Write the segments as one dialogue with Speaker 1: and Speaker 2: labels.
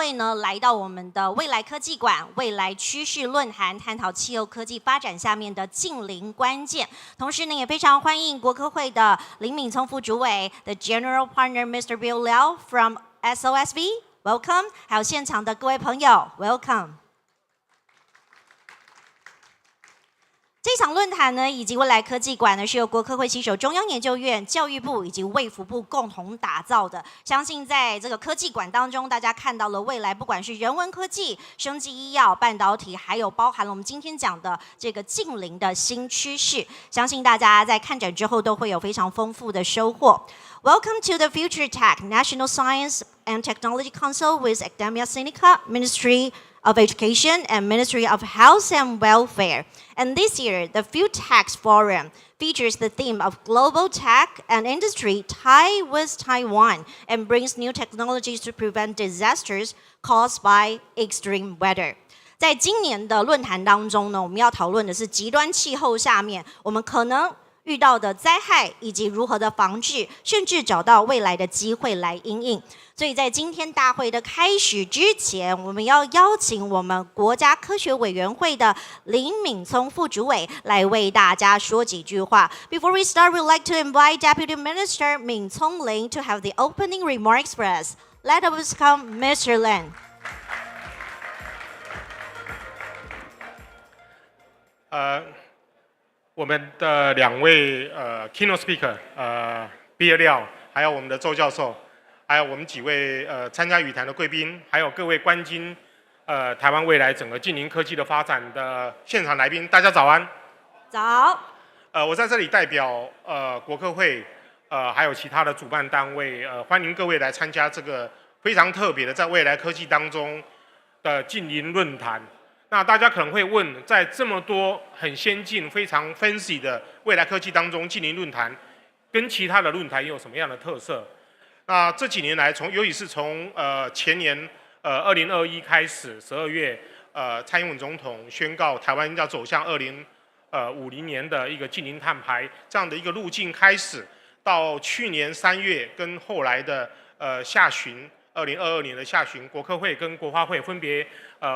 Speaker 1: 会呢来到我们的未来科技馆未来趋势论坛，探讨气候科技发展下面的近邻关键。同时呢，也非常欢迎国科会的林敏聪副主委 ，The General Partner Mr. Bill Liao from SOSV，Welcome， 还有现场的各位朋友 ，Welcome。这场论坛呢，以及未来科技馆呢，是由国科会携手中央研究院、教育部以及卫福部共同打造的。相信在这个科技馆当中，大家看到了未来，不管是人文科技、生技医药、半导体，还有包含了我们今天讲的这个近邻的新趋势。相信大家在看展之后都会有非常丰富的收获。Welcome to the Future Tech National Science and Technology Council with Academia Sinica Ministry of Education and Ministry of Health and Welfare. And this year, the FuTech Forum features the theme of global tech and industry tie with Taiwan and brings new technologies to prevent disasters caused by extreme weather. 在今年的论坛当中呢，我们要讨论的是极端气候下面我们可能遇到的灾害，以及如何的防治，甚至找到未来的机会来因应。所以在今天大会的开始之前，我们要邀请我们国家科学委员会的林敏聪副主委来为大家说几句话。Before we start, we'd like to invite Deputy Minister Min Cong Lin to have the opening remarks for us. Let us welcome Mr. Lin.
Speaker 2: 我们的两位Keynote Speaker Bill Liao， 还有我们的周教授，还有我们几位参加语坛的贵宾，还有各位关心台湾未来整个近邻科技的发展的现场来宾，大家早安。
Speaker 1: 早。
Speaker 2: 我在这里代表国科会还有其他的主办单位欢迎各位来参加这个非常特别的在未来科技当中的近邻论坛。那大家可能会问，在这么多很先进、非常 fancy 的未来科技当中，近邻论坛跟其他的论坛有什么样的特色？那这几年来，尤其是从前年2021开始，12月蔡英文总统宣告台湾要走向2050年的一个近零碳排这样的一个路径开始，到去年3月跟后来的下旬。2022年的下旬，国科会跟国发会分别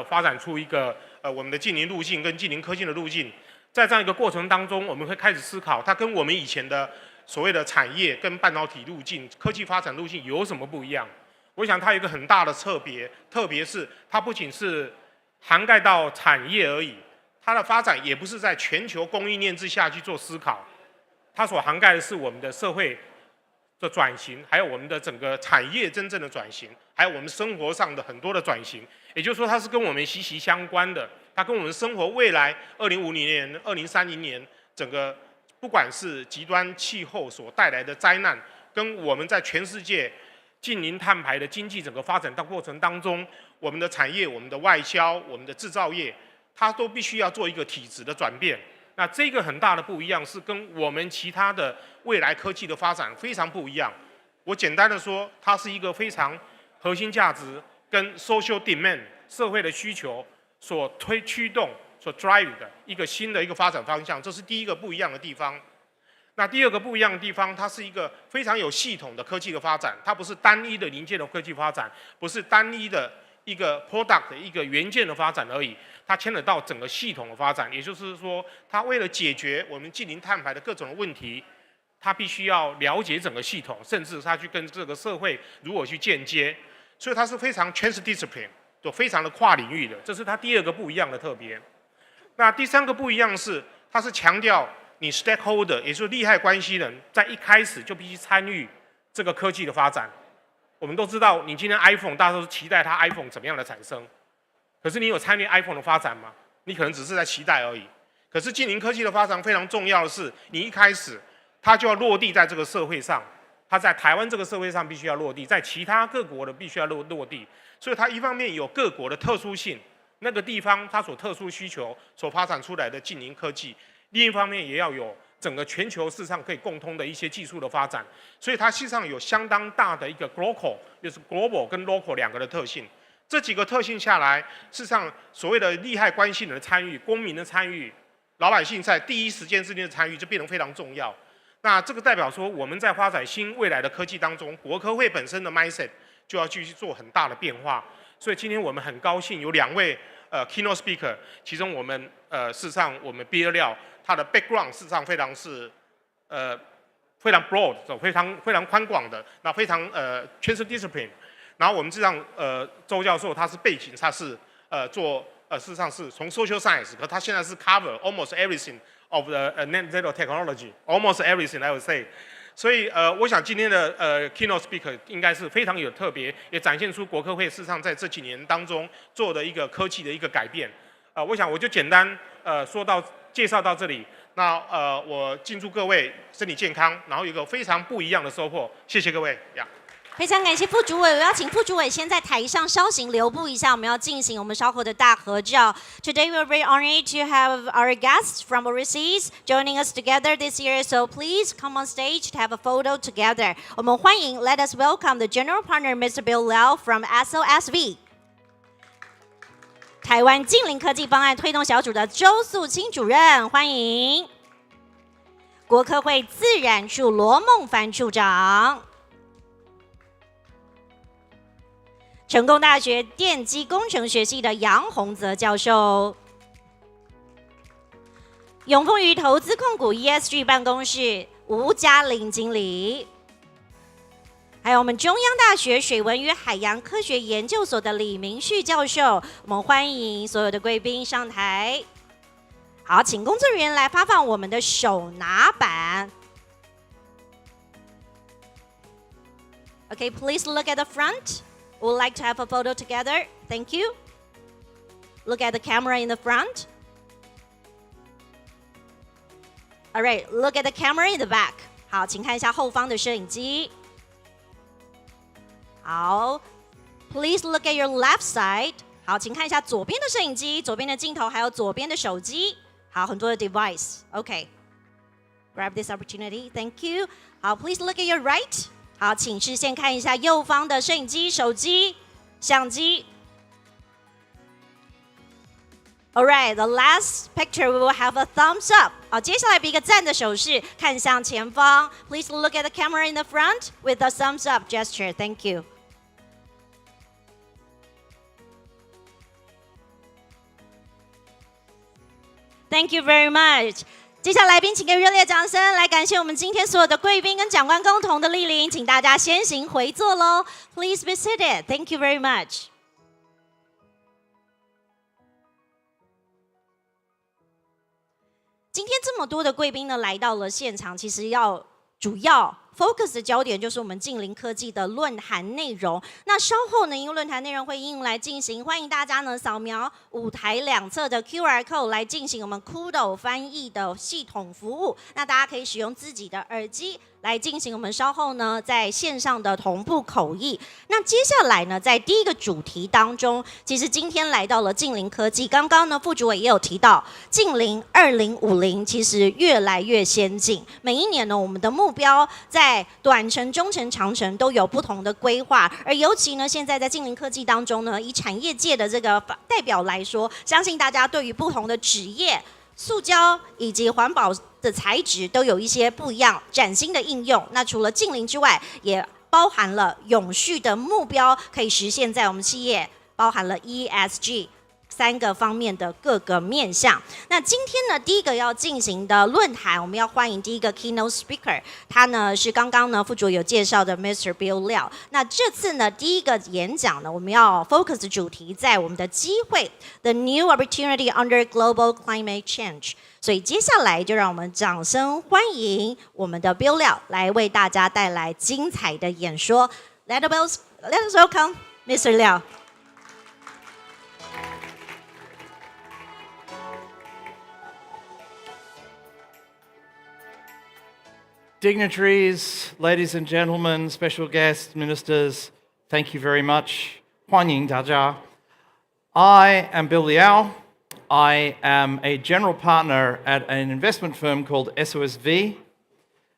Speaker 2: 发展出一个我们的近邻路径跟近邻科技的路径。在这样一个过程当中，我们会开始思考，它跟我们以前的所谓的产业跟半导体路径、科技发展路径有什么不一样？我想它有一个很大的特别是它不仅是涵盖到产业而已，它的发展也不是在全球供应链之下去做思考，它所涵盖的是我们的社会的转型，还有我们的整个产业真正的转型，还有我们生活上的很多的转型，也就是说它是跟我们息息相关的，它跟我们生活未来2050年、2030年整个不管是极端气候所带来的灾难，跟我们在全世界近零碳排的经济整个发展的过程当中，我们的产业、我们的外销、我们的制造业，它都必须要做一个体质的转变。那这个很大的不一样是跟我们其他的未来科技的发展非常不一样。我简单的说，它是一个非常核心价值跟 social demand 社会的需求所驱动、所 drive 的一个新的一个发展方向，这是第一个不一样的地方。那第二个不一样的地方，它是一个非常有系统的科技的发展，它不是单一的零件的科技发展，不是单一的一个 product 的一个元件的发展而已。它牵扯到整个系统的发展，也就是说，它为了解决我们近零碳排的各种的问题，它必须要了解整个系统，甚至它去跟这个社会如何去间接，所以它是非常 transdiscipline， 就非常的跨领域的，这是它第二个不一样的特别。那第三个不一样是，它是强调你 stakeholder， 也就是利害关系人，在一开始就必须参与这个科技的发展。我们都知道，你今天 iPhone， 大家都是期待它 iPhone 怎么样的产生。可是你有参与 iPhone 的发展吗？你可能只是在期待而已。可是近零科技的发展非常重要的是，你一开始它就要落地在这个社会上，它在台湾这个社会上必须要落地，在其他各国的必须要落地。所以它一方面有各国的特殊性，那个地方它所特殊需求所发展出来的近零科技；另一方面也要有整个全球市场可以共通的一些技术的发展。所以它实际上有相当大的一个 global， 就是 global 跟 local 两个的特性。这几个特性下来，事实上所谓的利害关系人的参与、公民的参与、老百姓在第一时间之内的参与，就变得非常重要。那这个代表说，我们在发展新未来的科技当中，国科会本身的 mindset 就要继续做很大的变化。所以今天我们很高兴有2位keynote speaker， 其中我们事实上我们毕业料他的 background 事实上非常broad， 非常宽广的，那非常全是 discipline。然后我们事实上周教授他是背景他是做事实上是从 social science， 可他现在是 cover almost everything of the net zero technology， almost everything I would say。所以我想今天的keynote speaker 应该是非常有特别，也展现出国科会事实上在这几年当中做的一个科技的一个改变。我想我就简单介绍到这里。那我敬祝各位身体健康，然后有一个非常不一样的收获。谢谢各位呀。
Speaker 1: 非常感谢副主委，我要请副主委先在台上稍行留步一下，我们要进行我们稍后的大合照。Today we're very honored to have our guests from overseas joining us together this year, so please come on stage to have a photo together. 我们欢迎 Let us welcome the general partner Mr. Bill Liao from SOSV。台湾净零科技方案推动小组的周素清主任，欢迎。国科会自然处罗梦凡处长。成功大学电机工程学系的杨宏泽教授，永丰余投资控股 ESG 办公室吴嘉玲经理，还有我们中央大学水文与海洋科学研究所的李明旭教授，我们欢迎所有的贵宾上台。好，请工作人员来发放我们的手拿板。Okay, please look at the front.Would like to have a photo together. Thank you. Look at the camera in the front. All right, look at the camera in the back. 好，请看一下后方的摄影机。好 ，Please look at your left side. 好，请看一下左边的摄影机、左边的镜头，还有左边的手机。好，很多的 device. Okay. Grab this opportunity. Thank you. 好 ，Please look at your right.好，请视线看一下右方的摄影机、手机、相机。All right, the last picture we will have a thumbs up. 好，接下来比一个赞的手势，看向前方。Please look at the camera in the front with a thumbs up gesture. Thank you. Thank you very much.接下来，来宾请给热烈掌声，来感谢我们今天所有的贵宾跟讲官共同的莅临，请大家先行回座喽。Please be seated. Thank you very much. 今天这么多的贵宾呢来到了现场，其实主要 focus 的焦点就是我们净零科技的论坛内容。那稍后呢，因为论坛内容会一一来进行，欢迎大家呢扫描舞台两侧的 QR code 来进行我们 KUDO 翻译的系统服务。那大家可以使用自己的耳机来进行我们稍后呢在线上的同步口译。那接下来呢，在第一个主题当中，其实今天来到了净零科技，刚刚呢副主委也有提到，净零2050其实越来越先进。每一年呢，我们的目标在短程、中程、长程都有不同的规划，而尤其呢，现在在净零科技当中呢，以产业界的这个代表来说，相信大家对于不同的纸业、塑胶以及环保的材质都有一些不一样崭新的应用。那除了净零之外，也包含了永续的目标可以实现在我们企业，包含了 ESG 3个方面的各个面向。那今天呢，第一个要进行的论坛，我们要欢迎第一个 Keynote Speaker， 他呢是刚刚呢副主有介绍的 Mr. Bill Liao。那这次呢第一个演讲呢，我们要 focus 主题在我们的机会 The New Opportunity Under Global Climate Change。所以接下来就让我们掌声欢迎我们的 Bill Liao 来为大家带来精彩的演说。Let us welcome Mr. Liao。Dignitaries,
Speaker 3: ladies and gentlemen, special guests, ministers, thank you very much. 欢迎大家. I am Bill Liao. I am a general partner at an investment firm called SOSV,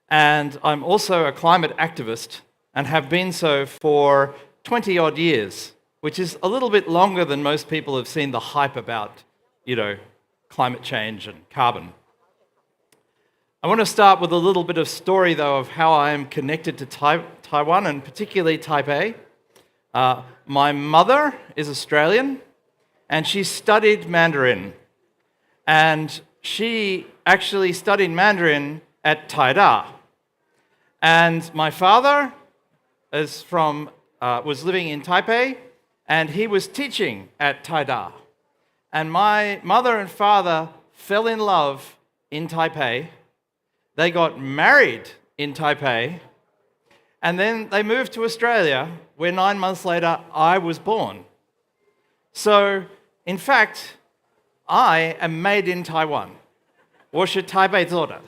Speaker 3: and I'm also a climate activist and have been so for 20 odd years, which is a little bit longer than most people have seen the hype about, climate change and carbon. I want to start with a little bit of story, though, of how I am connected to Taiwan, and particularly Taipei. My mother is Australian, and she studied Mandarin. And she actually studied Mandarin at Taida. And my father was living in Taipei, and he was teaching at Taida. And my mother and father fell in love in Taipei. They got married in Taipei, and then they moved to Australia, where 9 months later I was born. So, in fact, I am made in Taiwan. 我是台北做的.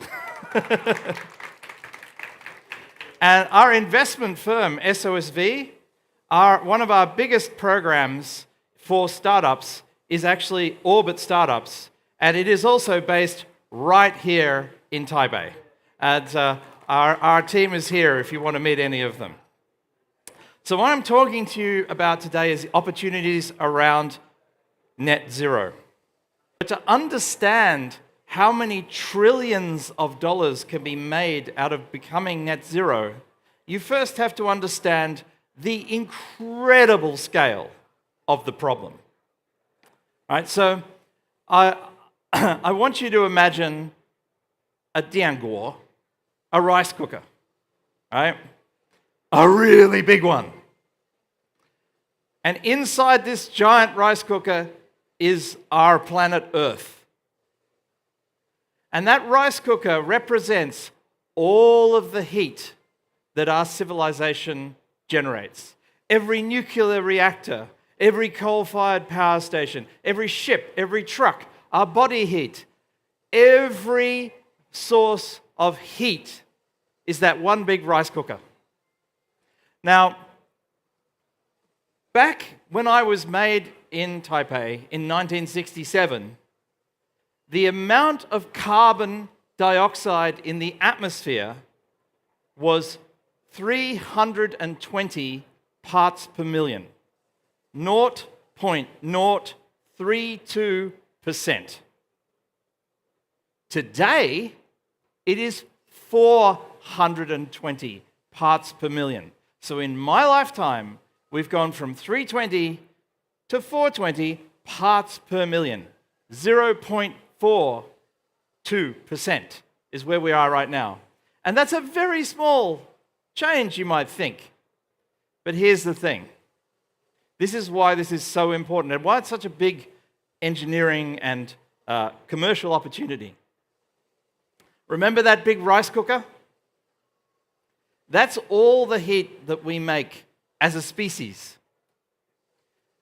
Speaker 3: And our investment firm, SOSV, one of our biggest programs for startups is actually Orbit Startups, and it is also based right here in Taipei. And our team is here if you want to meet any of them. So what I'm talking to you about today is opportunities around net zero. But to understand how many trillions of dollars can be made out of becoming net zero, you first have to understand the incredible scale of the problem. Right? So I want you to imagine a dianguo, a rice cooker, right? A really big one. And inside this giant rice cooker is our planet Earth. And that rice cooker represents all of the heat that our civilization generates. Every nuclear reactor, every coal-fired power station, every ship, every truck, our body heat, every source of heat is that one big rice cooker. Now, back when I was made in Taipei in 1967, the amount of carbon dioxide in the atmosphere was 320 parts per million, 0.032%. Today, it is 420 parts per million. So in my lifetime, we've gone from 320 to 420 parts per million. 0.42% is where we are right now. And that's a very small change, you might think. But here's the thing. This is why this is so important and why it's such a big engineering and commercial opportunity. Remember that big rice cooker? That's all the heat that we make as a species.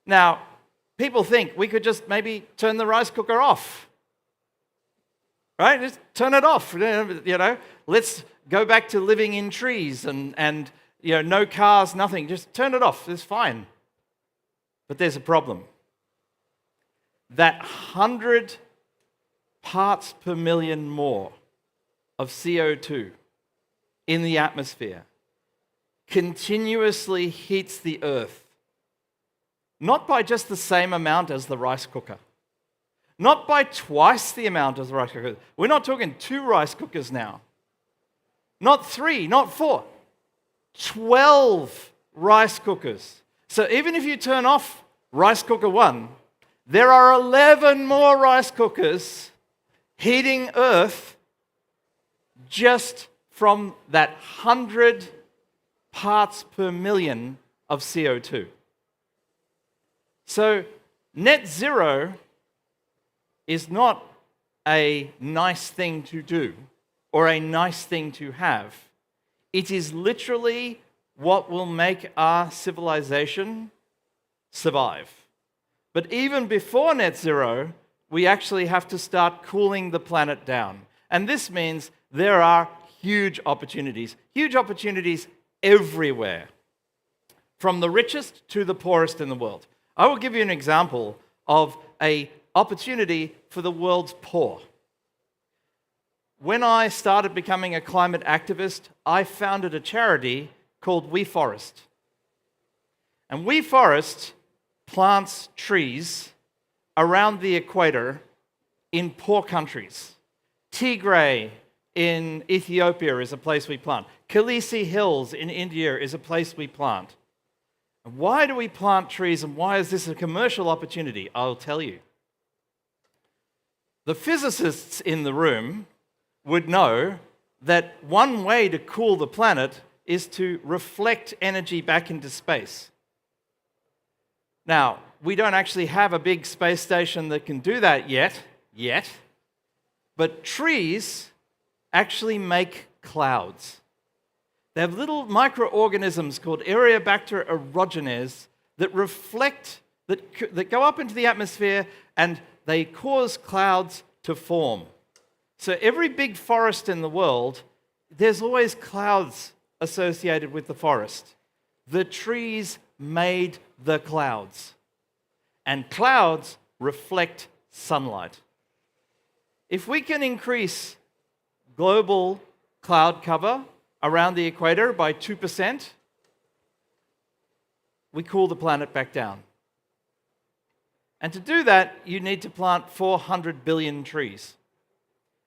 Speaker 3: Now, people think we could just maybe turn the rice cooker off. Right? Just turn it off. You know, let's go back to living in trees and you know, no cars, nothing. Just turn it off. It's fine. But there's a problem. That 100 parts per million more of CO2 in the atmosphere continuously heats the Earth. Not by just the same amount as the rice cooker. Not by twice the amount as the rice cooker. We're not talking 2 rice cookers now. Not 3, not 4. 12 rice cookers. So even if you turn off rice cooker 1, there are 11 more rice cookers heating Earth just from that 100 parts per million of CO2. So net zero is not a nice thing to do or a nice thing to have. It is literally what will make our civilization survive. But even before net zero, we actually have to start cooling the planet down. And this means there are huge opportunities everywhere, from the richest to the poorest in the world. I will give you an example of an opportunity for the world's poor. When I started becoming a climate activist, I founded a charity called We Forest. And We Forest plants trees around the equator in poor countries. Tigray in Ethiopia is a place we plant. Khilisi Hills in India is a place we plant. Why do we plant trees and why is this a commercial opportunity? I'll tell you. The physicists in the room would know that one way to cool the planet is to reflect energy back into space. Now, we don't actually have a big space station that can do that yet, but trees actually make clouds. They have little microorganisms called Aereobacter aerogenes that reflect, that go up into the atmosphere and they cause clouds to form. So every big forest in the world, there's always clouds associated with the forest. The trees made the clouds. And clouds reflect sunlight. If we can increase global cloud cover around the equator by 2%, we cool the planet back down. And to do that, you need to plant 400 billion trees.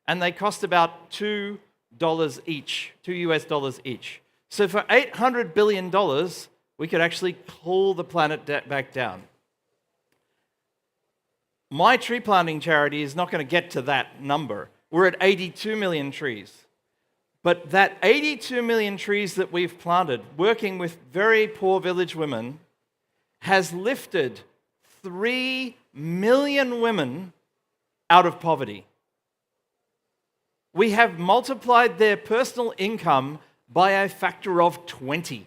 Speaker 3: And they cost about $2 each, $2 each. So for $800 billion, we could actually cool the planet back down. My tree planting charity is not going to get to that number. We're at 82 million trees. But that 82 million trees that we've planted, working with very poor village women, has lifted 3 million women out of poverty. We have multiplied their personal income by a factor of 20,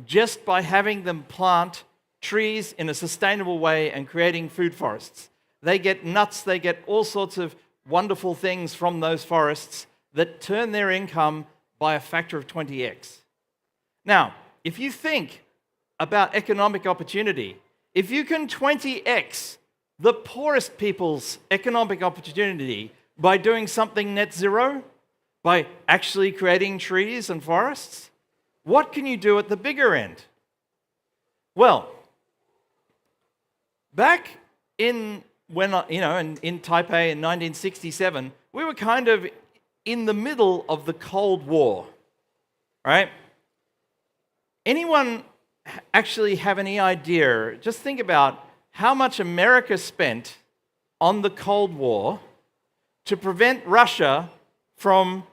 Speaker 3: just by having them plant trees in a sustainable way and creating food forests. They get nuts, they get all sorts of wonderful things from those forests that turn their income by a factor of 20x. Now, if you think about economic opportunity, if you can 20x the poorest people's economic opportunity by doing something net zero, by actually creating trees and forests, what can you do at the bigger end? Well, back in Taipei in 1967, we were kind of in the middle of the Cold War, right? Anyone actually have any idea? Just think about how much America spent on the Cold War to prevent Russia from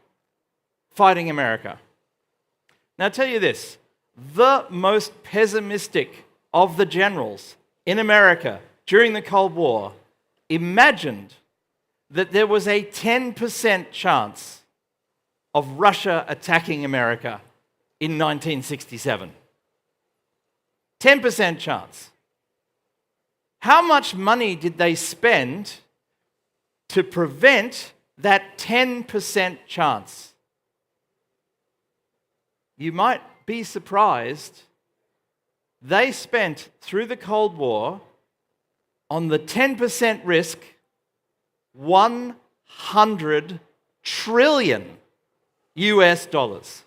Speaker 3: fighting America. Now, I'll tell you this, the most pessimistic of the generals in America during the Cold War imagined that there was a 10% chance of Russia attacking America in 1967. 10% chance. How much money did they spend to prevent that 10% chance? You might be surprised. They spent, through the Cold War, on the 10% risk, $100 trillion US dollars.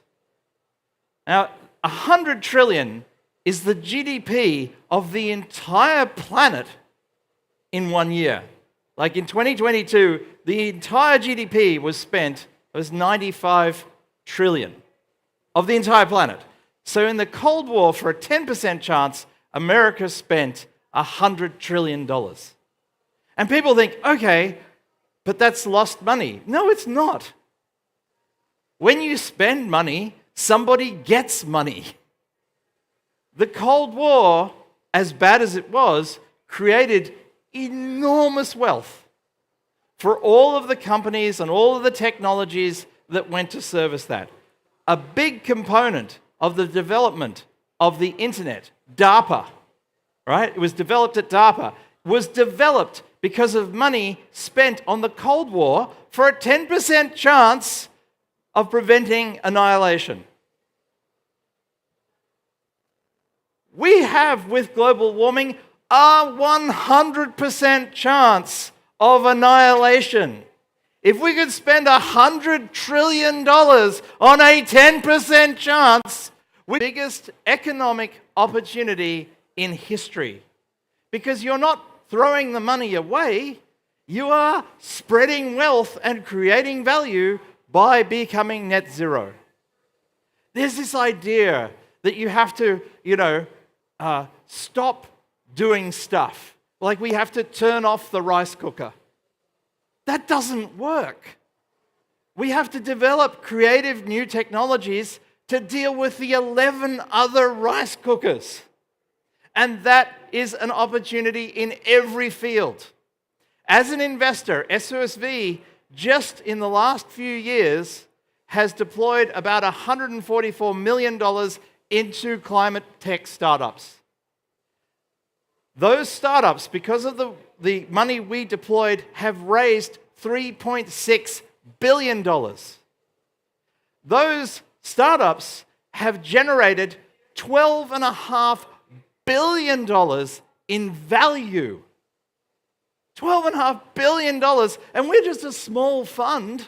Speaker 3: Now, 100 trillion is the GDP of the entire planet in 1 year. Like in 2022, the entire GDP was 95 trillion of the entire planet. So in the Cold War, for a 10% chance, America spent $100 trillion. And people think, okay, but that's lost money. No, it's not. When you spend money, somebody gets money. The Cold War, as bad as it was, created enormous wealth for all of the companies and all of the technologies that went to service that. A big component of the development of the internet, DARPA, right? It was developed at DARPA, was developed because of money spent on the Cold War for a 10% chance of preventing annihilation. We have, with global warming, a 100% chance of annihilation. If we could spend $100 trillion on a 10% chance, we're the biggest economic opportunity in history. Because you're not throwing the money away, you are spreading wealth and creating value by becoming net zero. There's this idea that you have to, stop doing stuff. Like we have to turn off the rice cooker. That doesn't work. We have to develop creative new technologies to deal with the 11 other rice cookers. And that is an opportunity in every field. As an investor, SOSV, just in the last few years, has deployed about $144 million into climate tech startups. Those startups, because of the money we deployed, have raised $3.6 billion. Those startups have generated $12.5 billion in value. $12.5 billion, and we're just a small fund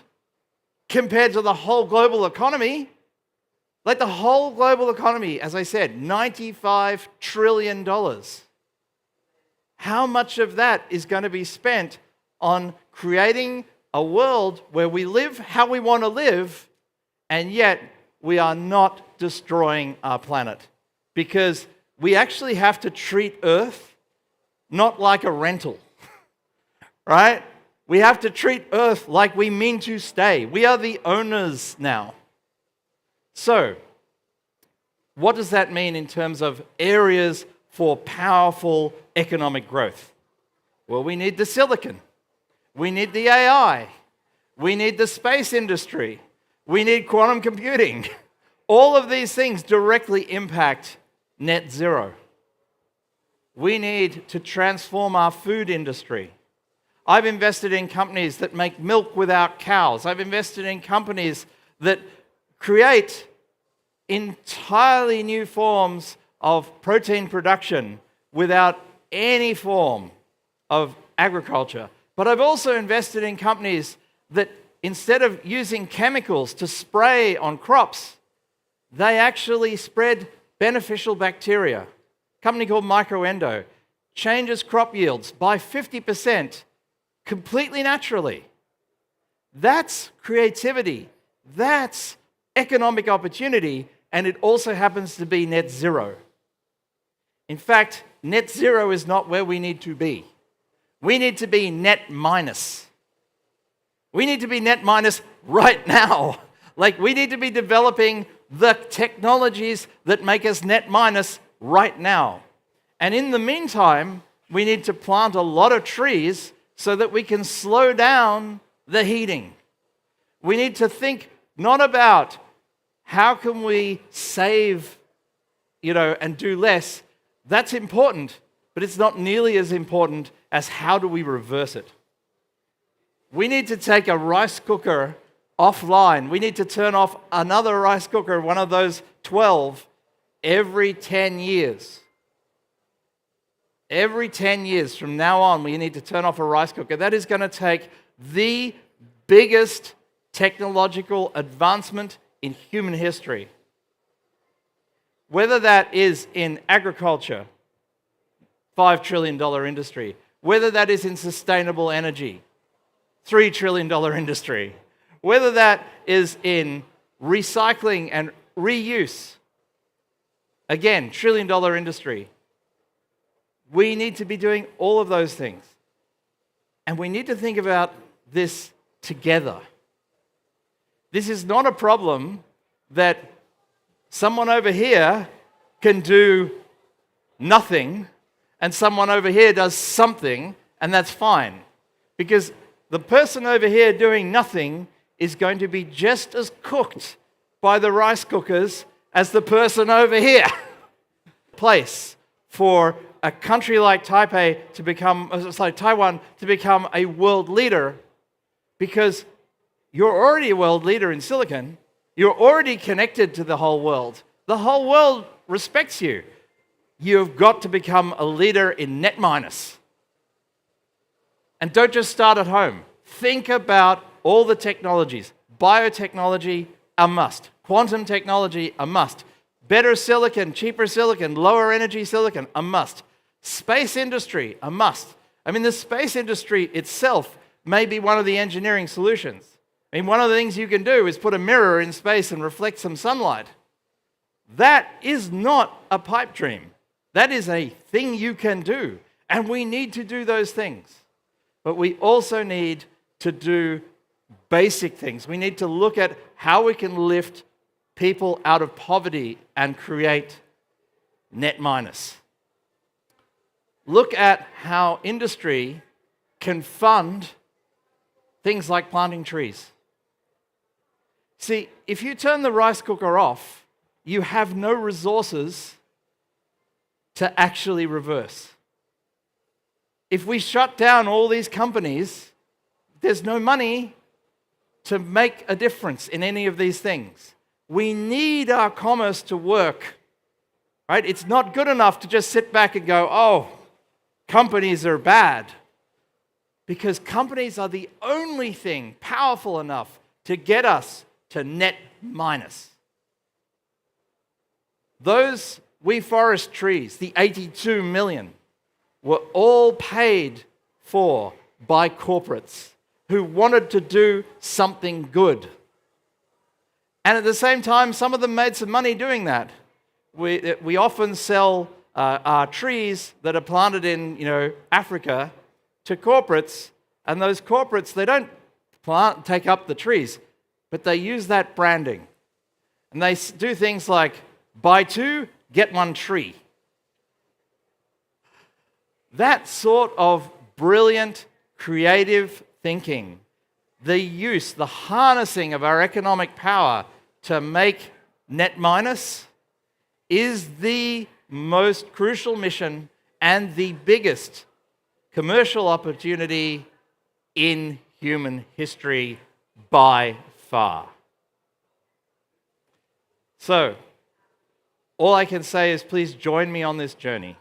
Speaker 3: compared to the whole global economy. Like the whole global economy, as I said, $95 trillion. How much of that is going to be spent on creating a world where we live how we want to live, and yet we are not destroying our planet? Because we actually have to treat Earth not like a rental, right? We have to treat Earth like we mean to stay. We are the owners now. So, what does that mean in terms of areas for powerful economic growth? Well, we need the silicon. We need the AI. We need the space industry. We need quantum computing. All of these things directly impact net zero. We need to transform our food industry. I've invested in companies that make milk without cows. I've invested in companies that create entirely new forms of protein production without any form of agriculture. But I've also invested in companies that instead of using chemicals to spray on crops, they actually spread beneficial bacteria. A company called Microendo changes crop yields by 50% completely naturally. That's creativity. That's economic opportunity, and it also happens to be net zero. In fact, net zero is not where we need to be. We need to be net minus. We need to be net minus right now. Like, we need to be developing the technologies that make us net minus right now. And in the meantime, we need to plant a lot of trees so that we can slow down the heating. We need to think not about how can we save, and do less. That's important, but it's not nearly as important as how do we reverse it. We need to take a rice cooker offline. We need to turn off another rice cooker, one of those 12, every 10 years. Every 10 years from now on, we need to turn off a rice cooker. That is going to take the biggest technological advancement in human history. Whether that is in agriculture, $5 trillion industry, whether that is in sustainable energy, $3 trillion industry, whether that is in recycling and reuse, again, $1 trillion industry. We need to be doing all of those things. And we need to think about this together. This is not a problem that someone over here can do nothing and someone over here does something, and that's fine. Because the person over here doing nothing is going to be just as cooked by the rice cookers as the person over here. Place for a country like Taiwan to become a world leader, because you're already a world leader in silicon. You're already connected to the whole world. The whole world respects you. You've got to become a leader in net minus. And don't just start at home. Think about all the technologies. Biotechnology, a must. Quantum technology, a must. Better silicon, cheaper silicon, lower energy silicon, a must. Space industry, a must. I mean, the space industry itself may be one of the engineering solutions. I mean, one of the things you can do is put a mirror in space and reflect some sunlight. That is not a pipe dream. That is a thing you can do. And we need to do those things. But we also need to do basic things. We need to look at how we can lift people out of poverty and create net minus. Look at how industry can fund things like planting trees. See, if you turn the rice cooker off, you have no resources to actually reverse. If we shut down all these companies, there's no money to make a difference in any of these things. We need our commerce to work, right? It's not good enough to just sit back and go, oh, companies are bad. Because companies are the only thing powerful enough to get us to net minus. Those We Forest trees, the 82 million, were all paid for by corporates who wanted to do something good. And at the same time, some of them made some money doing that. We often sell our trees that are planted in Africa to corporates, and those corporates, they don't take up the trees, but they use that branding. And they do things like buy two, get one tree. That sort of brilliant, creative thinking, the harnessing of our economic power to make net minus is the most crucial mission and the biggest commercial opportunity in human history by far. So, all I can say is please join me on this journey.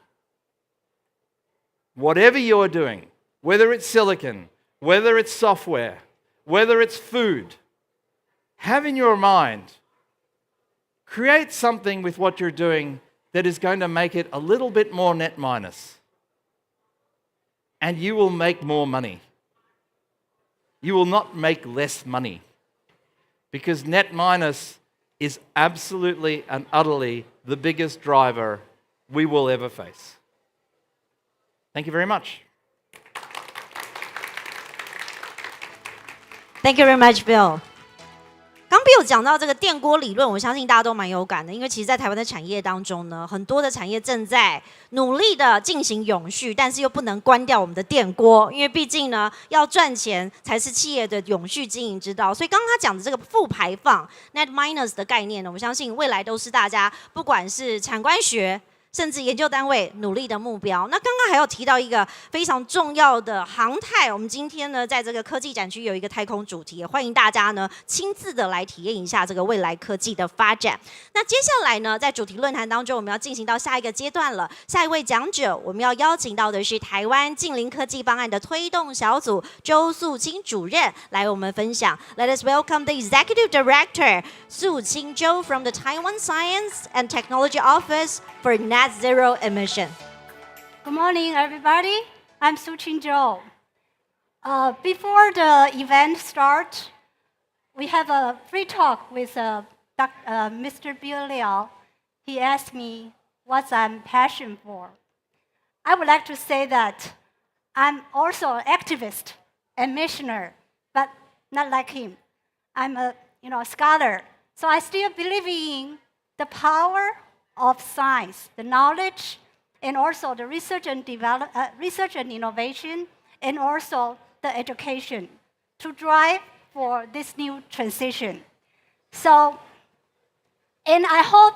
Speaker 3: Whatever you're doing, whether it's silicon, whether it's software, whether it's food, have in your mind, create something with what you're doing that is going to make it a little bit more net minus. And you will make more money. You will not make less money. Because net minus is absolutely and utterly the biggest driver we will ever face. Thank you very much.
Speaker 1: Thank you very much, Bill. 刚 Bill 讲到这个电锅理论，我相信大家都蛮有感的，因为其实在台湾的产业当中呢，很多的产业正在努力的进行永续，但是又不能关掉我们的电锅，因为毕竟呢，要赚钱才是企业的永续经营之道。所以刚刚他讲的这个负排放 net minus 的概念呢，我相信未来都是大家不管是产官学，甚至研究单位努力的目标。那刚刚还有提到一个非常重要的航太，我们今天呢在这个科技展区有一个太空主题，也欢迎大家呢亲自的来体验一下这个未来科技的发展。那接下来呢，在主题论坛当中，我们要进行到下一个阶段了。下一位讲者，我们要邀请到的是台湾净零科技方案的推动小组周素清主任来我们分享。Let us welcome the Executive Director Su Qing Zhou from the Taiwan Science and Technology Office for Net Zero emission.
Speaker 4: Good morning, everybody. I'm Su Qing Zhou. Before the event starts, we have a free talk with Mr. Bill Liao. He asked me what I'm passionate for. I would like to say that I'm also an activist and missioner, but not like him. I'm a scholar, so I still believe in the power of science, the knowledge, and also the research and innovation, and also the education to drive for this new transition. So, and I hope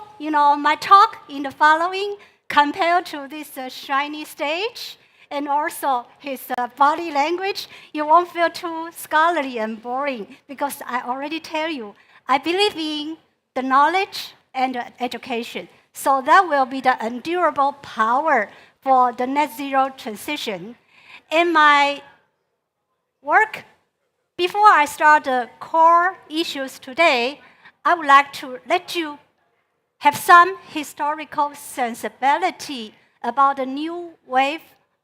Speaker 4: my talk in the following, compared to this shiny stage and also his body language, you won't feel too scholarly and boring, because I already tell you, I believe in the knowledge and the education. So that will be the endurable power for the net zero transition. In my work, before I start the core issues today, I would like to let you have some historical sensibility about the new wave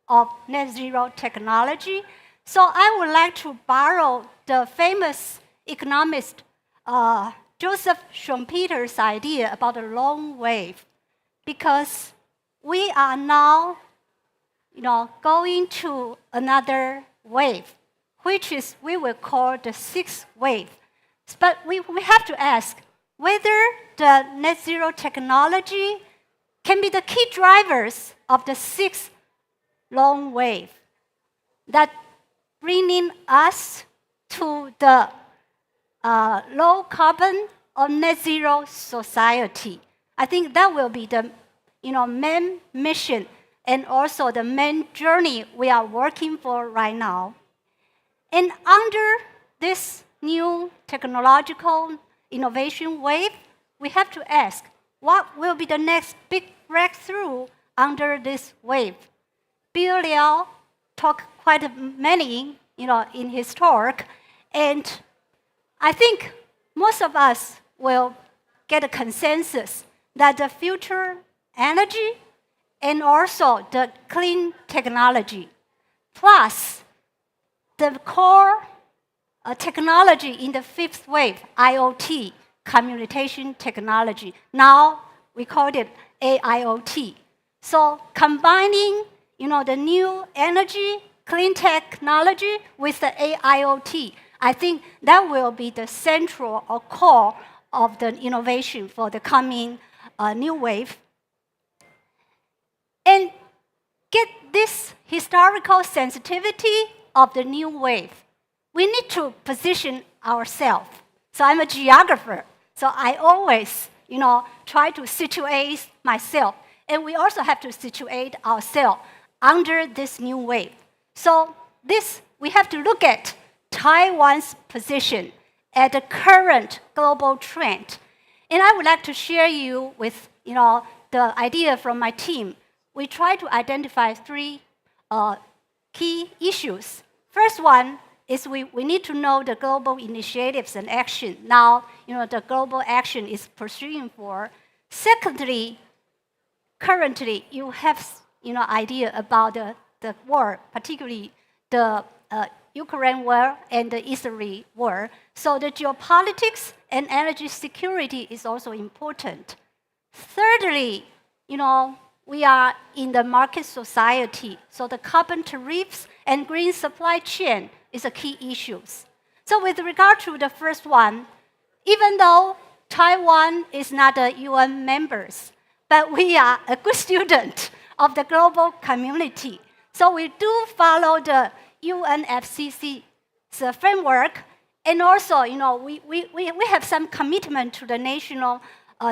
Speaker 4: of net zero technology. So I would like to borrow the famous economist Joseph Schumpeter's idea about the long wave, because we are now, going to another wave, which is we will call the sixth wave. But we have to ask whether the net zero technology can be the key drivers of the sixth long wave that bringing us to the low carbon or net zero society. I think that will be the main mission and also the main journey we are working for right now. And under this new technological innovation wave, we have to ask, what will be the next big breakthrough under this wave? Bill Liao talked quite many, in his talk, and I think most of us will get a consensus that the future energy and also the clean technology, plus the core technology in the fifth wave, IoT, communication technology. Now we call it AIoT. So combining, the new energy, clean technology with the AIoT, I think that will be the central or core of the innovation for the coming new wave. And get this historical sensitivity of the new wave, we need to position ourselves. So I'm a geographer, so I always, try to situate myself. And we also have to situate ourselves under this new wave. So we have to look at Taiwan's position at the current global trend. And I would like to share you with, the idea from my team. We try to identify three key issues. First one is we need to know the global initiatives and action. Now, the global action is pursuing for. Secondly, currently, you have, idea about the war, particularly the Ukraine war and the Israeli war. So the geopolitics and energy security is also important. Thirdly, we are in the market society, so the carbon tariffs and green supply chain is a key issue. So with regard to the first one, even though Taiwan is not a UN member, but we are a good student of the global community. So we do follow the UNFCCC's framework, and also, we have some commitment to the national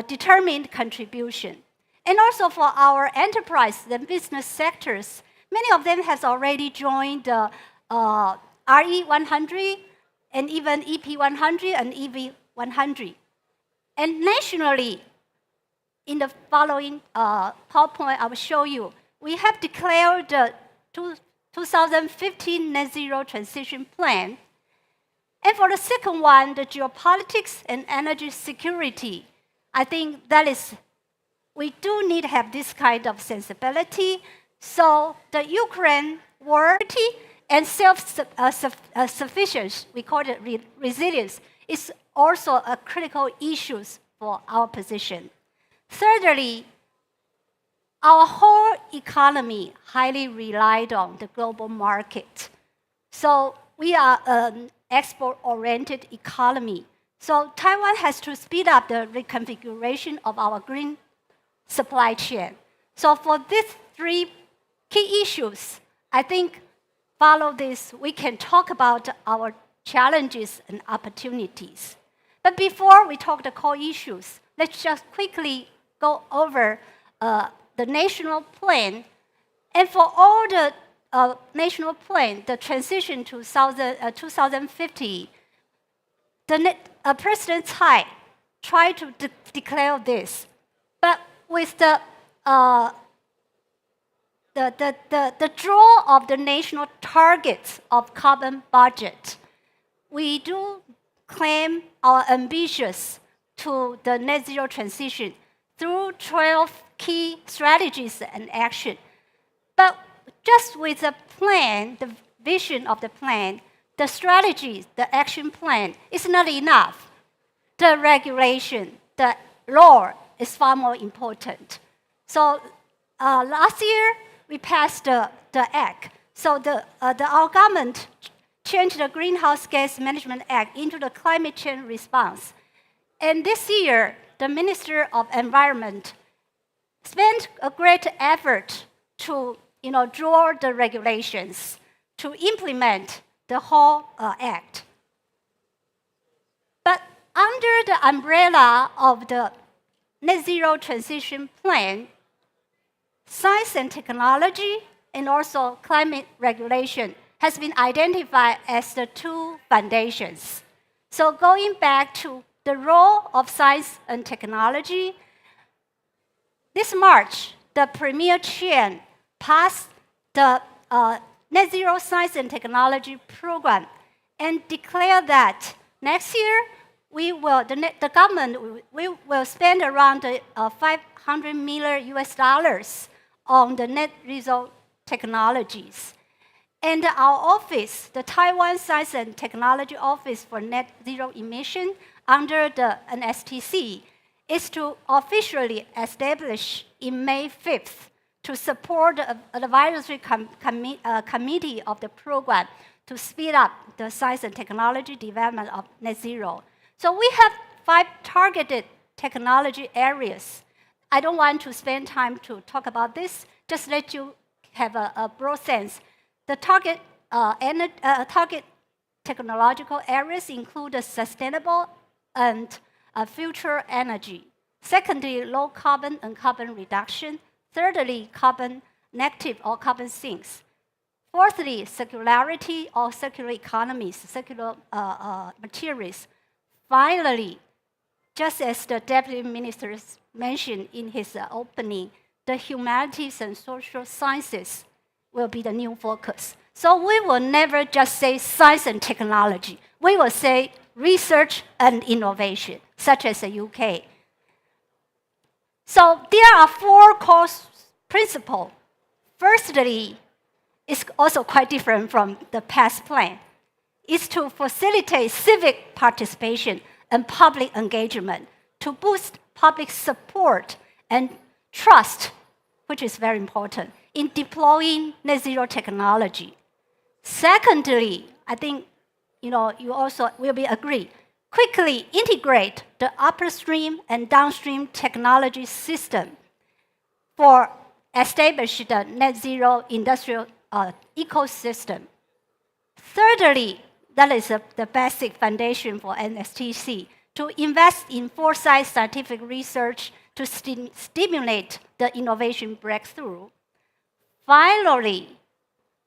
Speaker 4: determined contribution. And also for our enterprise, the business sectors, many of them has already joined the RE100 and even EP100 and EV100. And nationally, in the following PowerPoint I will show you, we have declared the 2015 Net Zero Transition Plan. And for the second one, the geopolitics and energy security, I think that is, we do need to have this kind of sensibility. So the Ukraine war and self-sufficiency, we call it resilience, is also a critical issue for our position. Thirdly, our whole economy highly relied on the global market. So we are an export-oriented economy. So Taiwan has to speed up the reconfiguration of our green supply chain. So for these three key issues, I think follow this, we can talk about our challenges and opportunities. But before we talk the core issues, let's just quickly go over the national plan. And for all the national plan, the transition to 2050, President Tsai tried to declare this. But with the draw of the national targets of carbon budget, we do claim our ambitions to the net zero transition through 12 key strategies and action. But just with the plan, the vision of the plan, the strategies, the action plan is not enough. The regulation, the law is far more important. So last year, we passed the act. So our government changed the Greenhouse Gas Management Act into the climate change response. And this year, the Minister of Environment spent a great effort to draw the regulations to implement the whole act. But under the umbrella of the Net Zero Transition Plan, science and technology and also climate regulation has been identified as the two foundations. So going back to the role of science and technology, this March, the Premier Chen passed the Net Zero Science and Technology Program and declared that next year the government will spend around $500 million on the net zero technologies. And our office, the Taiwan Science and Technology Office for Net Zero Emission under the NSTC, is to officially establish in May 5th to support the advisory committee of the program to speed up the science and technology development of net zero. So we have 5 targeted technology areas. I don't want to spend time to talk about this, just let you have a broad sense. The target technological areas include the sustainable and future energy. Secondly, low carbon and carbon reduction. Thirdly, carbon negative or carbon sinks. Fourthly, circularity or circular economies, circular materials. Finally, just as the Deputy Minister mentioned in his opening, the humanities and social sciences will be the new focus. So we will never just say science and technology. We will say research and innovation, such as the UK. So there are 4 core principles. Firstly, it's also quite different from the past plan. It's to facilitate civic participation and public engagement, to boost public support and trust, which is very important, in deploying net zero technology. Secondly, I think you also will be agree, quickly integrate the upstream and downstream technology system for establish the net zero industrial ecosystem. Thirdly, that is the basic foundation for NSTC, to invest in foresight scientific research to stimulate the innovation breakthrough. Finally,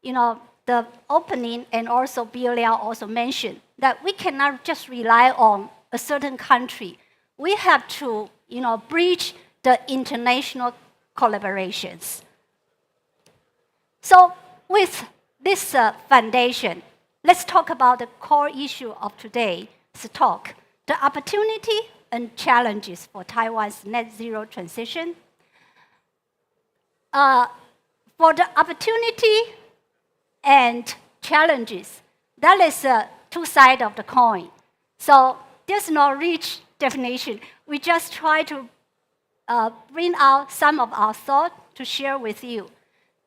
Speaker 4: the opening and also Liao also mentioned that we cannot just rely on a certain country. We have to, bridge the international collaborations. So with this foundation, let's talk about the core issue of today's talk, the opportunity and challenges for Taiwan's net zero transition. For the opportunity and challenges, that is two sides of the coin. So there's no rich definition. We just try to bring out some of our thoughts to share with you,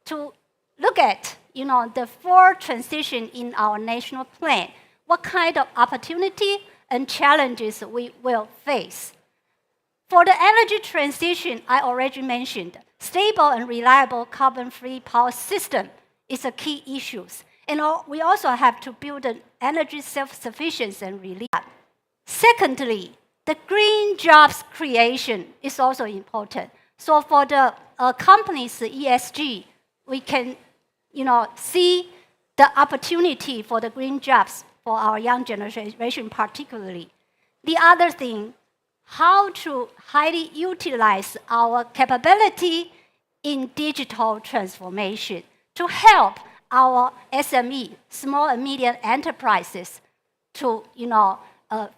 Speaker 4: to look at the 4 transitions in our national plan, what kind of opportunity and challenges we will face. For the energy transition, I already mentioned, stable and reliable carbon-free power system is a key issue. And we also have to build an energy self-sufficiency and reliability. Secondly, the green jobs creation is also important. So for the companies, the ESG, we can see the opportunity for the green jobs for our young generation particularly. The other thing, how to highly utilize our capability in digital transformation to help our SME, small and medium enterprises, to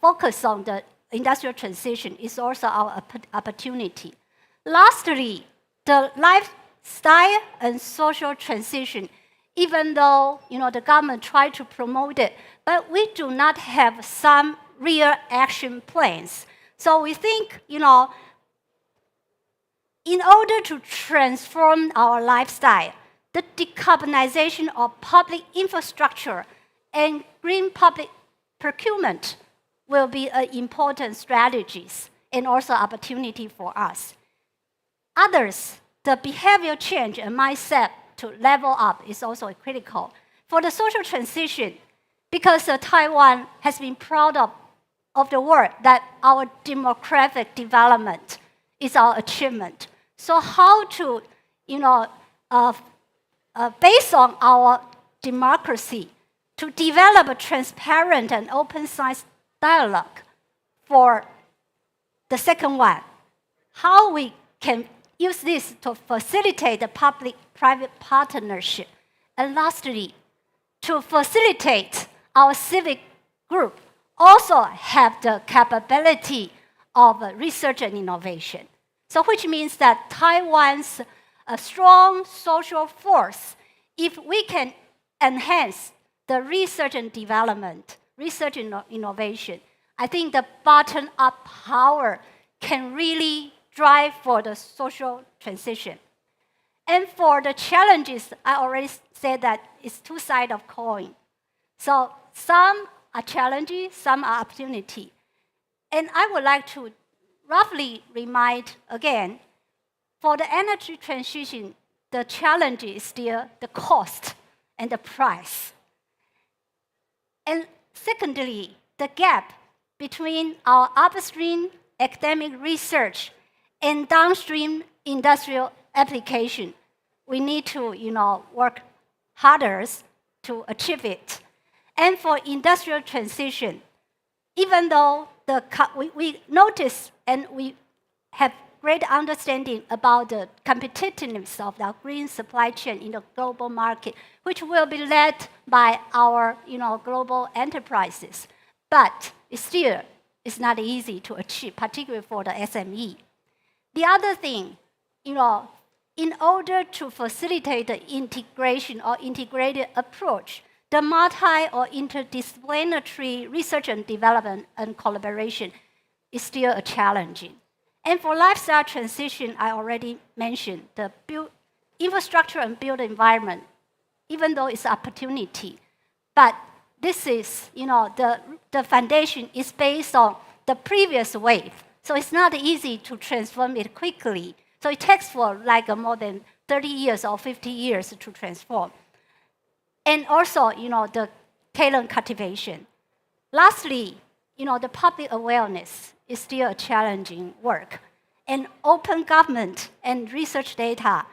Speaker 4: focus on the industrial transition is also our opportunity. Lastly, the lifestyle and social transition, even though the government tried to promote it, but we do not have some real action plans. So we think, in in order to transform our lifestyle, the decarbonization of public infrastructure and green public procurement will be an important strategies and also opportunity for us. Others, the behavior change and mindset to level up is also critical. For the social transition, because Taiwan has been proud of the world that our demographic development is our achievement. So how to, based on our democracy, to develop a transparent and open science dialogue for the second one, how we can use this to facilitate the public-private partnership. And lastly, to facilitate our civic group also have the capability of research and innovation. So which means that Taiwan's a strong social force, if we can enhance the research and development, research and innovation, I think the bottom-up power can really drive for the social transition. And for the challenges, I already said that it's two sides of coin. So some are challenging, some are opportunity. And I would like to roughly remind again, for the energy transition, the challenge is still the cost and the price. And secondly, the gap between our upstream academic research and downstream industrial application, we need to work harder to achieve it. And for industrial transition, even though we notice and we have great understanding about the competitiveness of our green supply chain in the global market, which will be led by our global enterprises. But still, it's not easy to achieve, particularly for the SME. The other thing, in order to facilitate the integration or integrated approach, the multi or interdisciplinary research and development and collaboration is still a challenging. And for lifestyle transition, I already mentioned the infrastructure and built environment, even though it's opportunity. But this is, the foundation is based on the previous wave. So it's not easy to transform it quickly. So it takes for more than 30 years or 50 years to transform. And also, the talent cultivation. Lastly, the public awareness is still a challenging work. And open government and research data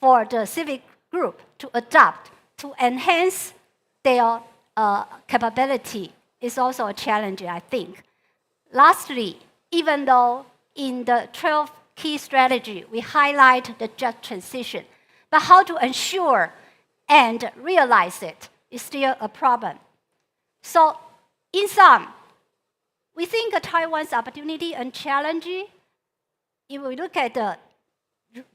Speaker 4: for the civic group to adopt, to enhance their capability is also a challenge, I think. Lastly, even though in the 12 key strategy, we highlight the just transition, but how to ensure and realize it is still a problem. So, in sum, we think Taiwan's opportunity and challenge, if we look at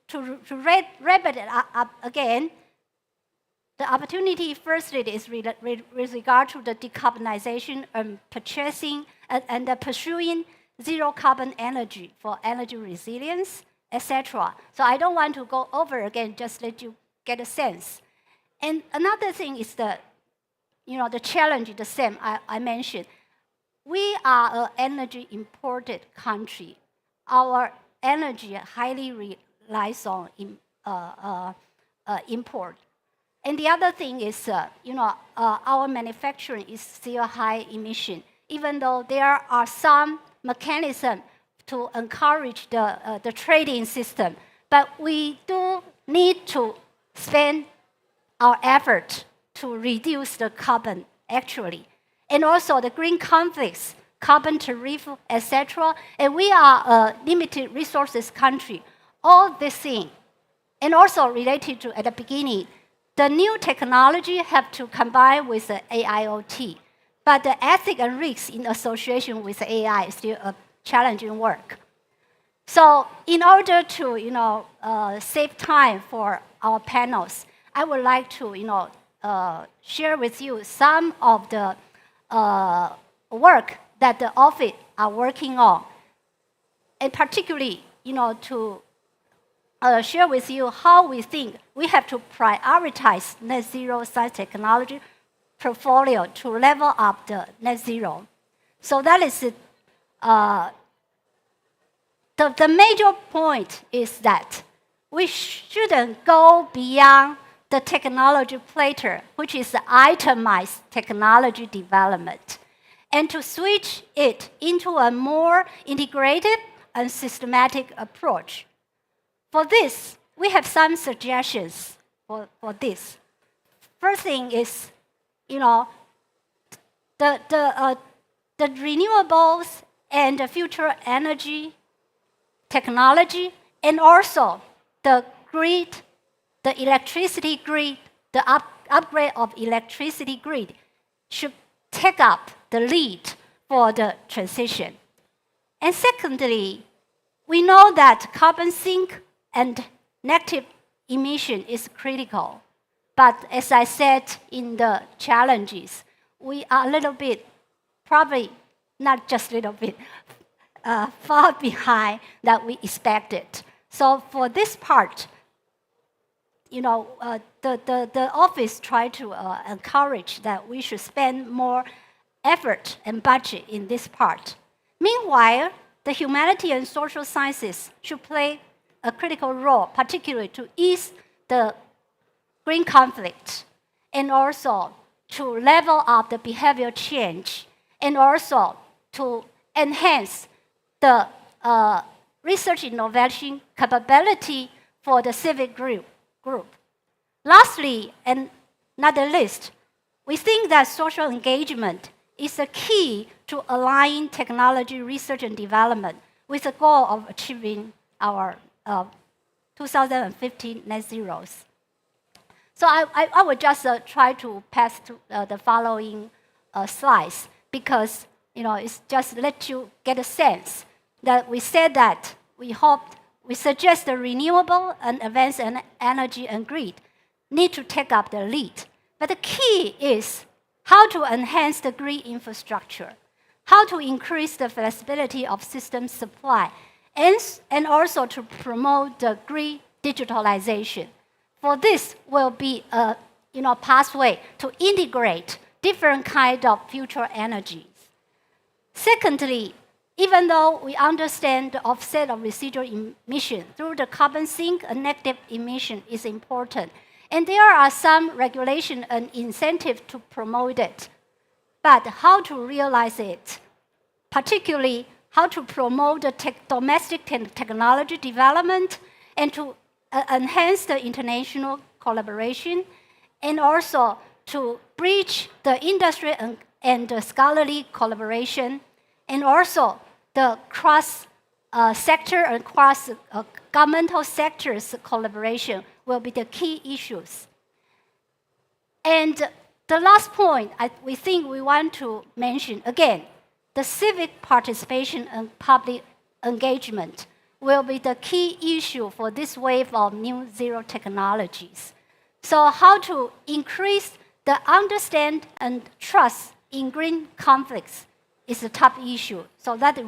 Speaker 4: to wrap it up again, the opportunity firstly is with regard to the decarbonization and purchasing and the pursuing zero carbon energy for energy resilience, etc. So I don't want to go over again, just let you get a sense. And another thing is the challenge, the same I mentioned. We are an energy imported country. Our energy highly relies on import. And the other thing is, our manufacturing is still high emission, even though there are some mechanisms to encourage the trading system. But we do need to spend our effort to reduce the carbon, actually. And also the green conflicts, carbon tariff, etc. And we are a limited resources country. All these things, and also related to, at the beginning, the new technology have to combine with the AIoT. But the ethics and risks in association with AI is still a challenging work. So in order to save time for our panels, I would like to share with you some of the work that the office are working on, and particularly to share with you how we think we have to prioritize net zero science technology portfolio to level up the net zero. So that is it. The major point is that we shouldn't go beyond the technology platter, which is the itemized technology development, and to switch it into a more integrated and systematic approach. For this, we have some suggestions for this. First thing is, the renewables and the future energy technology, and also the grid, the electricity grid, the upgrade of electricity grid should take up the lead for the transition. And secondly, we know that carbon sink and negative emission is critical. But as I said in the challenges, we are a little bit, probably not just a little bit, far behind that we expected. So for this part, the office tried to encourage that we should spend more effort and budget in this part. Meanwhile, the humanity and social sciences should play a critical role, particularly to ease the green conflict, and also to level up the behavior change, and also to enhance the research innovation capability for the civic group. Lastly, and not the least, we think that social engagement is the key to align technology research and development with the goal of achieving our 2050 net zeros. So I would just try to pass to the following slides, because it's just let you get a sense that we said that we suggest the renewable and advanced energy and grid need to take up the lead. But the key is how to enhance the green infrastructure, how to increase the flexibility of system supply, and also to promote the green digitalization. For this will be a pathway to integrate different kinds of future energies. Secondly, even though we understand the offset of residual emission through the carbon sink and negative emission is important, and there are some regulation and incentive to promote it, but how to realize it, particularly how to promote the domestic technology development and to enhance the international collaboration, and also to bridge the industry and the scholarly collaboration, and also the cross-sector and cross-governmental sectors collaboration will be the key issues. And the last point we think we want to mention, again, the civic participation and public engagement will be the key issue for this wave of new zero technologies. So how to increase the understand and trust in green conflicts is a top issue. So that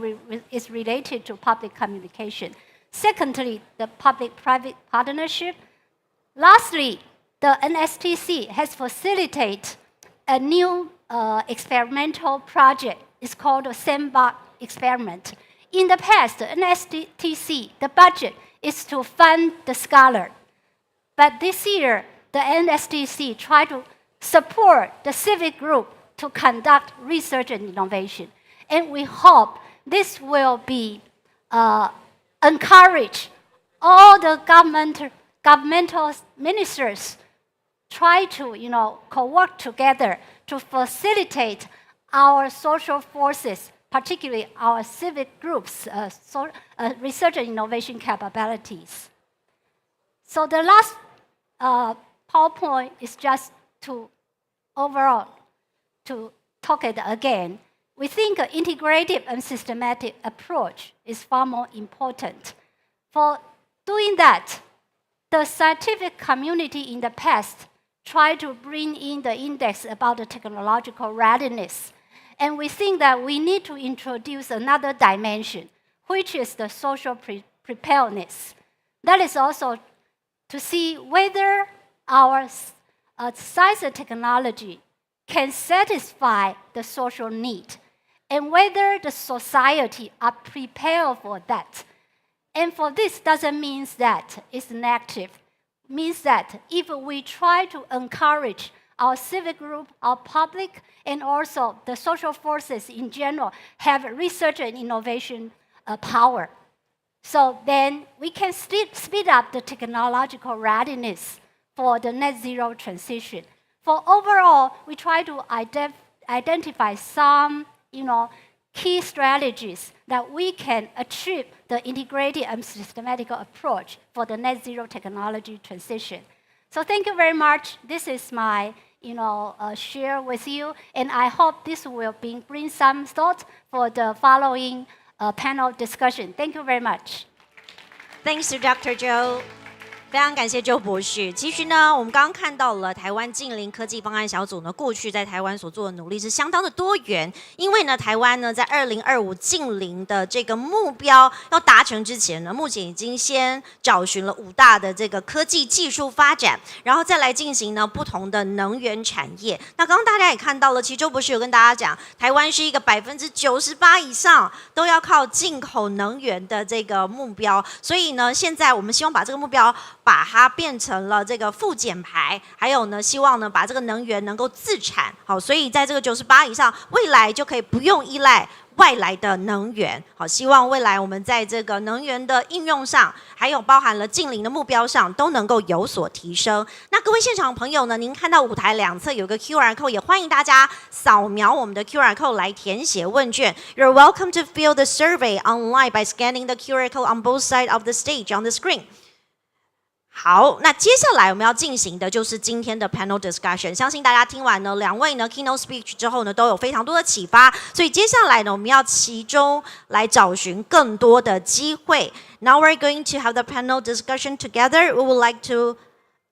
Speaker 4: is related to public communication. Secondly, the public-private partnership. Lastly, the NSTC has facilitated a new experimental project. It's called the Sandbox Experiment. In the past, the NSTC, the budget is to fund the scholar. But this year, the NSTC tried to support the civic group to conduct research and innovation. And we hope this will be encourage all the governmental ministers try to co-work together to facilitate our social forces, particularly our civic groups' research and innovation capabilities. So the last PowerPoint is just to overall to talk it again. We think an integrative and systematic approach is far more important. For doing that, the scientific community in the past tried to bring in the index about the technological readiness. And we think that we need to introduce another dimension, which is the social preparedness. That is also to see whether our science and technology can satisfy the social need and whether the society are prepared for that. And for this doesn't mean that it's negative. It means that if we try to encourage our civic group, our public, and also the social forces in general have research and innovation power. So then we can speed up the technological readiness for the net zero transition. For overall, we try to identify some, key strategies that we can achieve the integrated and systematic approach for the net zero technology transition. So thank you very much. This is my, share with you, and I hope this will bring some thought for the following panel discussion. Thank you very much.
Speaker 1: Thanks to Dr. Zhou. 非常感谢周博士。其实呢，我们刚刚看到了台湾净零科技方案小组呢，过去在台湾所做的努力是相当的多元。因为呢，台湾呢在2025净零的这个目标要达成之前呢，目前已经先找寻了5大的这个科技技术发展，然后再来进行呢不同的能源产业。那刚刚大家也看到了，其实周博士有跟大家讲，台湾是一个98%以上都要靠进口能源的这个目标，所以呢，现在我们希望把这个目标把它变成了这个负减排，还有呢，希望呢把这个能源能够自产，好，所以在这个98以上，未来就可以不用依赖外来的能源，好，希望未来我们在这个能源的应用上，还有包含了净零的目标上，都能够有所提升。那各位现场朋友呢，您看到舞台两侧有个 QR code， 也欢迎大家扫描我们的 QR code 来填写问卷。You're welcome to fill the survey online by scanning the QR code on both sides of the stage on the screen. 好，那接下来我们要进行的就是今天的 panel discussion。相信大家听完呢2位呢 Keynote Speech 之后呢，都有非常多的启发。所以接下来呢，我们要其中来找寻更多的机会。Now we're going to have the panel discussion together. We would like to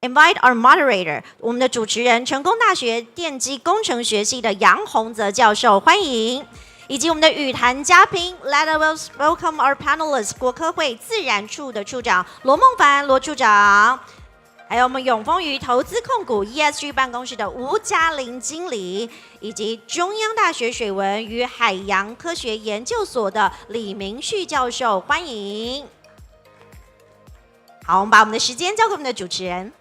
Speaker 1: invite our moderator， 我们的主持人，成功大学电机工程学系的杨宏泽教授，欢迎。以及我们的语坛嘉宾 ，Let us welcome our panelists， 国科会自然处的处长罗孟凡罗处长，还有我们永丰余投资控股 ESG 办公室的吴嘉玲经理，以及中央大学水文与海洋科学研究所的李明旭教授，欢迎。好，我们把我们的时间交给我们的主持人。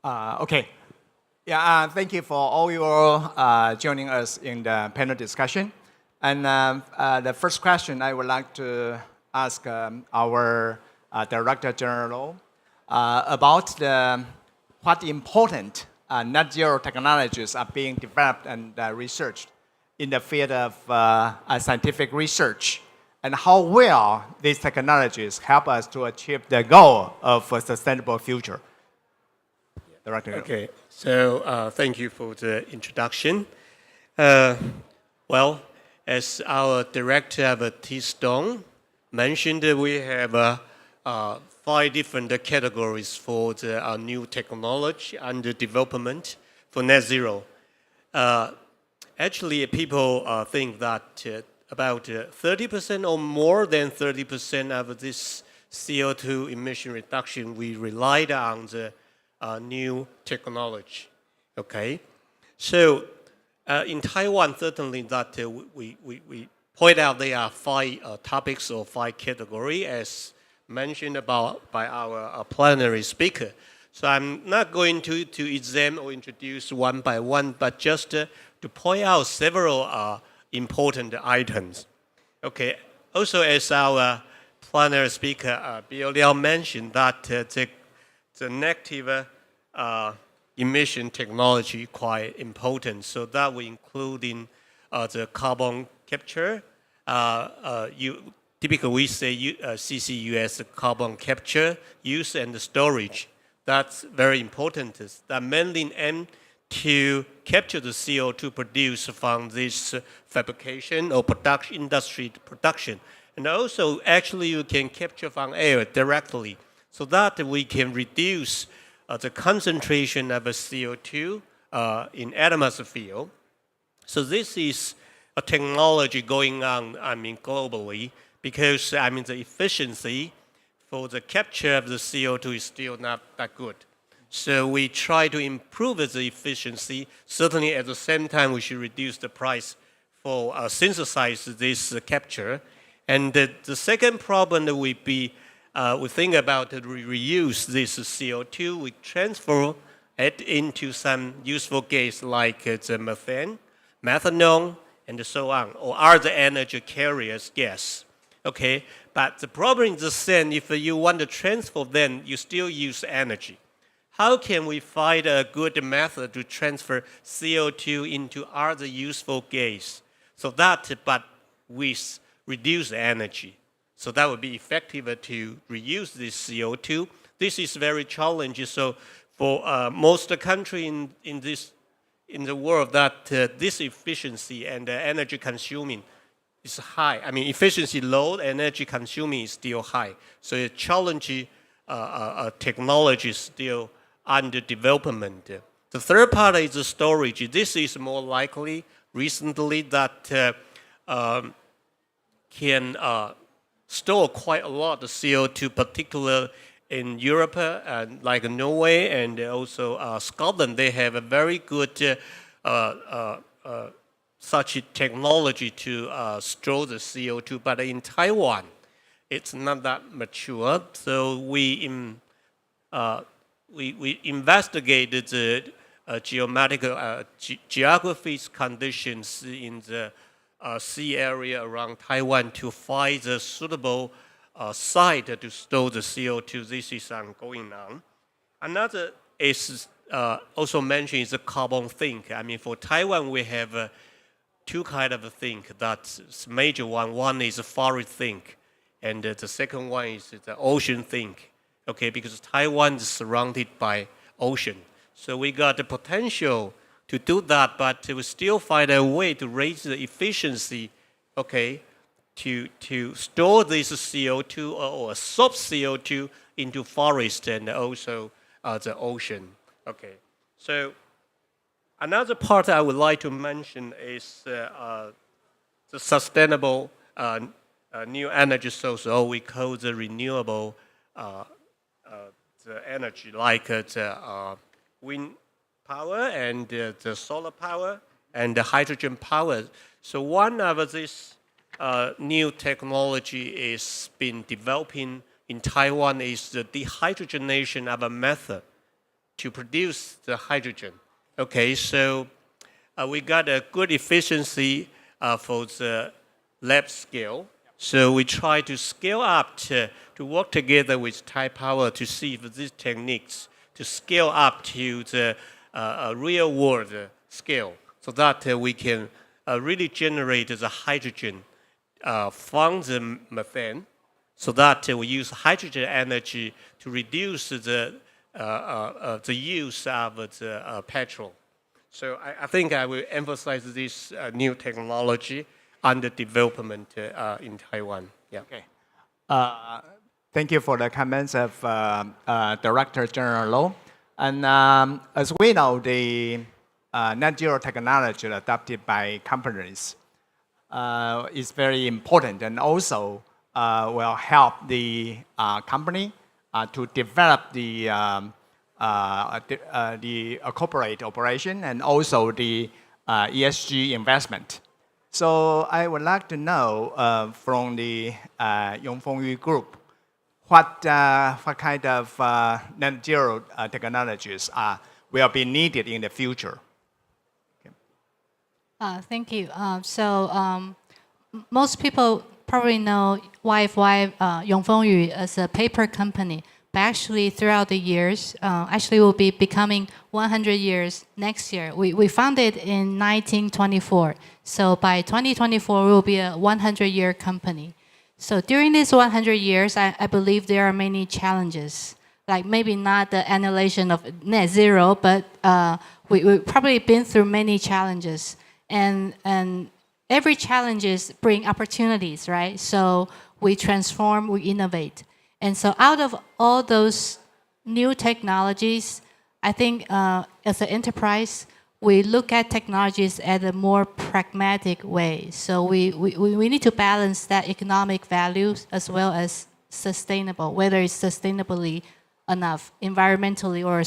Speaker 5: Okay. Yeah, thank you for all your joining us in the panel discussion. And the first question I would like to ask our Director General about what important net zero technologies are being developed and researched in the field of scientific research, and how well these technologies help us to achieve the goal of a sustainable future. Director.
Speaker 6: Okay, so thank you for the introduction. Well, as our director, T. Stone, mentioned, we have 5 different categories for the new technology under development for net zero. Actually, people think that about 30% or more than 30% of this CO2 emission reduction, we relied on the new technology. Okay, so in Taiwan, certainly that we point out there are 5 topics or 5 categories as mentioned by our plenary speaker. So I'm not going to examine or introduce one by one, but just to point out several important items. Okay, also as our plenary speaker Bill Liao mentioned that the negative emission technology quite important. So that we include in the carbon capture. Typically we say CCUS, carbon capture, use and storage. That's very important. That mainly aim to capture the CO2 produced from this fabrication or production industry production. And also actually you can capture from air directly, so that we can reduce the concentration of CO2 in atmosphere. So this is a technology going on, globally, because I mean the efficiency for the capture of the CO2 is still not that good. So we try to improve the efficiency. Certainly at the same time we should reduce the price for synthesize this capture. And the second problem that we think about to reuse this CO2, we transfer it into some useful gas like the methane, methanol, and so on, or other energy carriers gas. Okay, but the problem is the same. If you want to transfer, then you still use energy. How can we find a good method to transfer CO2 into other useful gas, so that but with reduced energy? So that would be effective to reuse this CO2. This is very challenging. So for most countries in the world, that this efficiency and energy consuming is high. I mean, efficiency low, energy consuming is still high. So a challenging technology is still under development. The third part is the storage. This is more likely recently that can store quite a lot of CO2, particularly in Europe, like Norway and also Scotland. They have a very good such technology to store the CO2. But in Taiwan, it's not that mature. So we investigated the geographic conditions in the sea area around Taiwan to find a suitable site to store the CO2. This is ongoing now. Another is also mentioned is the carbon sink. I mean, for Taiwan, we have two kinds of sink. That's major one. One is a forest sink, and the second one is the ocean sink. Okay, because Taiwan is surrounded by ocean, so we got the potential to do that, but we still find a way to raise the efficiency. Okay, to store this CO2 or absorb CO2 into forest and also the ocean. Okay, so another part I would like to mention is the sustainable new energy source, or we call the renewable the energy, like the wind power and the solar power and the hydrogen power. So one of these new technology is been developing in Taiwan is the dehydrogenation of a method to produce the hydrogen. Okay, so we got a good efficiency for the lab scale. So we try to scale up to work together with Taipower to see if these techniques to scale up to the real world scale, so that we can really generate the hydrogen from the methane, so that we use hydrogen energy to reduce the use of the petrol. So I think I will emphasize this new technology under development in Taiwan. Yeah.
Speaker 5: Okay. Thank you for the comments of Director General Low. And as we know, the net zero technology adopted by companies is very important, and also will help the company to develop the corporate operation and also the ESG investment. So I would like to know from the永丰余Group, what kind of net zero technologies will be needed in the future?
Speaker 7: Okay. Thank you. Most people probably know YFY永丰余as a paper company. But actually, throughout the years, actually we'll be becoming 100 years next year. We founded in 1924. So by 2024, we will be a 100-year company. So during these 100 years, I believe there are many challenges. Like maybe not the annihilation of net zero, but we've probably been through many challenges. And every challenges bring opportunities, right? So we transform, we innovate. And so out of all those new technologies, I think as an enterprise, we look at technologies at a more pragmatic way. So we need to balance that economic values as well as sustainable, whether it's sustainably enough, environmentally or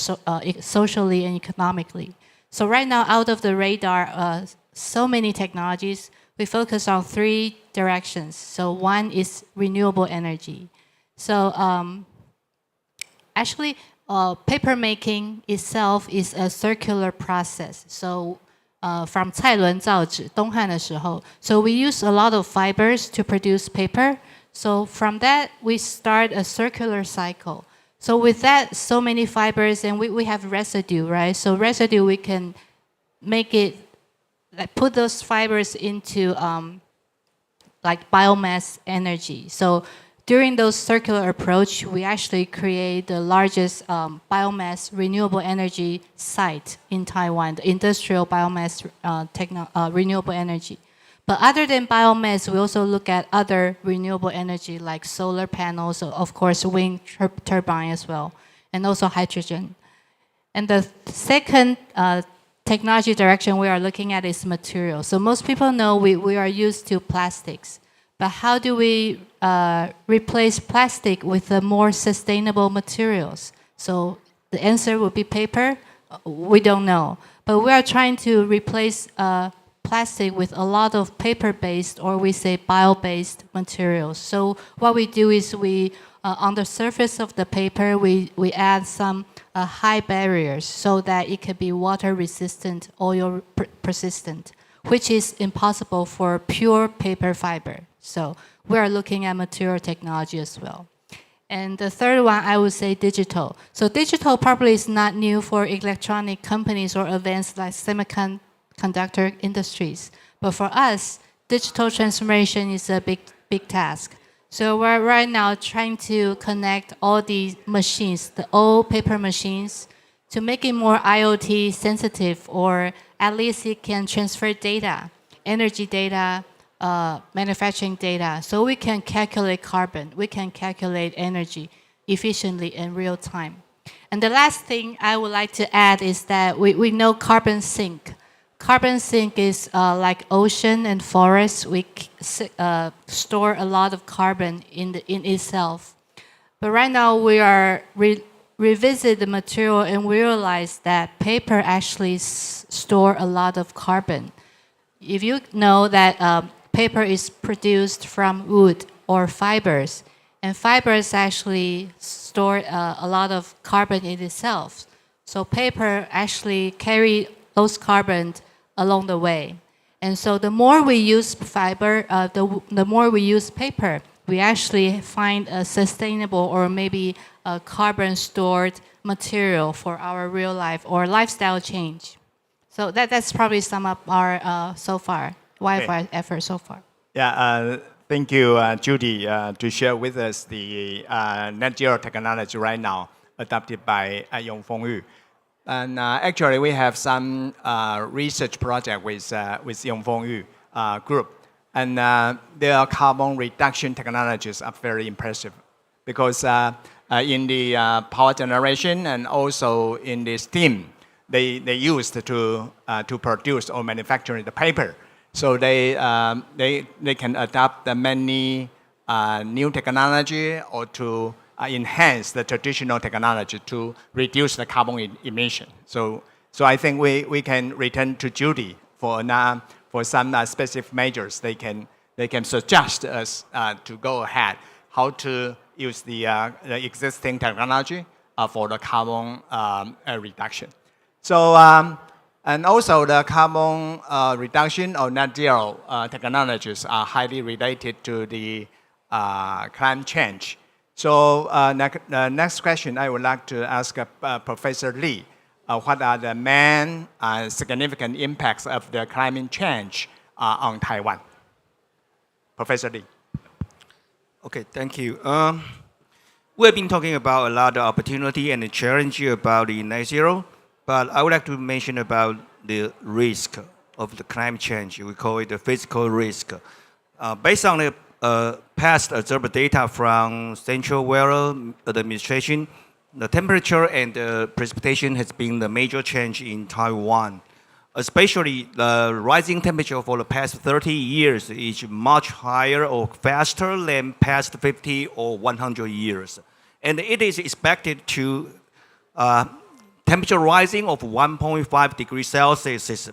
Speaker 7: socially and economically. So right now, out of the radar, so many technologies, we focus on 3 directions. So one is renewable energy. So actually, paper making itself is a circular process. So from 蔡伦造纸东汉的时候, so we use a lot of fibers to produce paper. So from that, we start a circular cycle. So with that, so many fibers, and we have residue, right? So residue, we can make it, like put those fibers into like biomass energy. So during those circular approach, we actually create the largest biomass renewable energy site in Taiwan, the industrial biomass renewable energy. But other than biomass, we also look at other renewable energy like solar panels, of course, wind turbine as well, and also hydrogen. And the second technology direction we are looking at is material. So most people know we are used to plastics. But how do we replace plastic with the more sustainable materials? So the answer would be paper. We don't know. But we are trying to replace plastic with a lot of paper-based, or we say bio-based materials. So what we do is we, on the surface of the paper, we add some high barriers so that it can be water-resistant, oil-persistent, which is impossible for pure paper fiber. So we are looking at material technology as well. And the third one, I would say digital. So digital probably is not new for electronic companies or advanced like semiconductor industries. But for us, digital transformation is a big task. So we're right now trying to connect all these machines, the old paper machines, to make it more IoT sensitive, or at least it can transfer data, energy data, manufacturing data, so we can calculate carbon, we can calculate energy efficiently in real time. And the last thing I would like to add is that we know carbon sink. Carbon sink is like ocean and forest. We store a lot of carbon in itself. But right now we are revisit the material and we realize that paper actually store a lot of carbon. If you know that paper is produced from wood or fibers, and fibers actually store a lot of carbon in itself. So paper actually carry those carbon along the way. And so the more we use fiber, the more we use paper, we actually find a sustainable or maybe a carbon stored material for our real life or lifestyle change. So that's probably sum up our so far, YFY effort so far.
Speaker 5: Yeah, thank you, Judy, to share with us the net zero technology right now adopted by永丰余. And actually, we have some research project with永丰余group. And their carbon reduction technologies are very impressive because in the power generation and also in the steam, they used to produce or manufacture the paper. So they can adopt the many new technology or to enhance the traditional technology to reduce the carbon emission. So I think we can return to Judy for some specific measures they can suggest us to go ahead how to use the existing technology for the carbon reduction. So and also the carbon reduction or net zero technologies are highly related to the climate change. So next question I would like to ask Professor Li. What are the main significant impacts of the climate change on Taiwan? Professor Li.
Speaker 8: Okay, thank you. We've been talking about a lot of opportunity and the challenge about the net zero, but I would like to mention about the risk of the climate change. We call it the physical risk. Based on the past observed data from Central Weather Administration, the temperature and the precipitation has been the major change in Taiwan. especially the rising temperature for the past 30 years is much higher or faster than past 50 or 100 years. And it is expected to temperature rising of 1.5 degrees Celsius is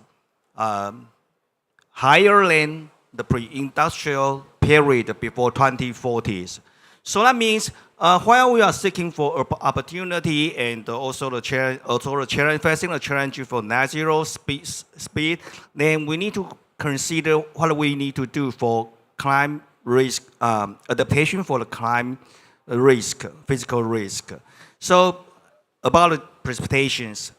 Speaker 8: higher than the pre-industrial period before 2040s. So that means while we are seeking for opportunity and also the challenge, facing the challenge for net zero speed, then we need to consider what we need to do for climate risk, adaptation for the climate risk, physical risk. So about the precipitations,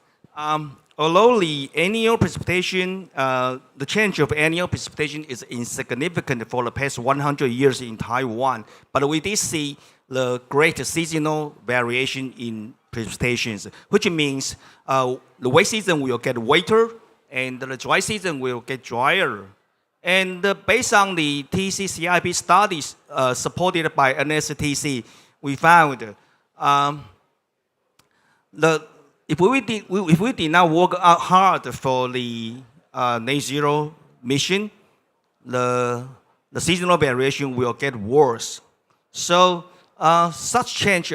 Speaker 8: although the annual precipitation, the change of annual precipitation is insignificant for the past 100 years in Taiwan, but we did see the great seasonal variation in precipitations, which means the wet season will get wetter and the dry season will get drier. And based on the TCCIP studies supported by NSTC, we found if we did not work out hard for the net zero mission, the seasonal variation will get worse. So such change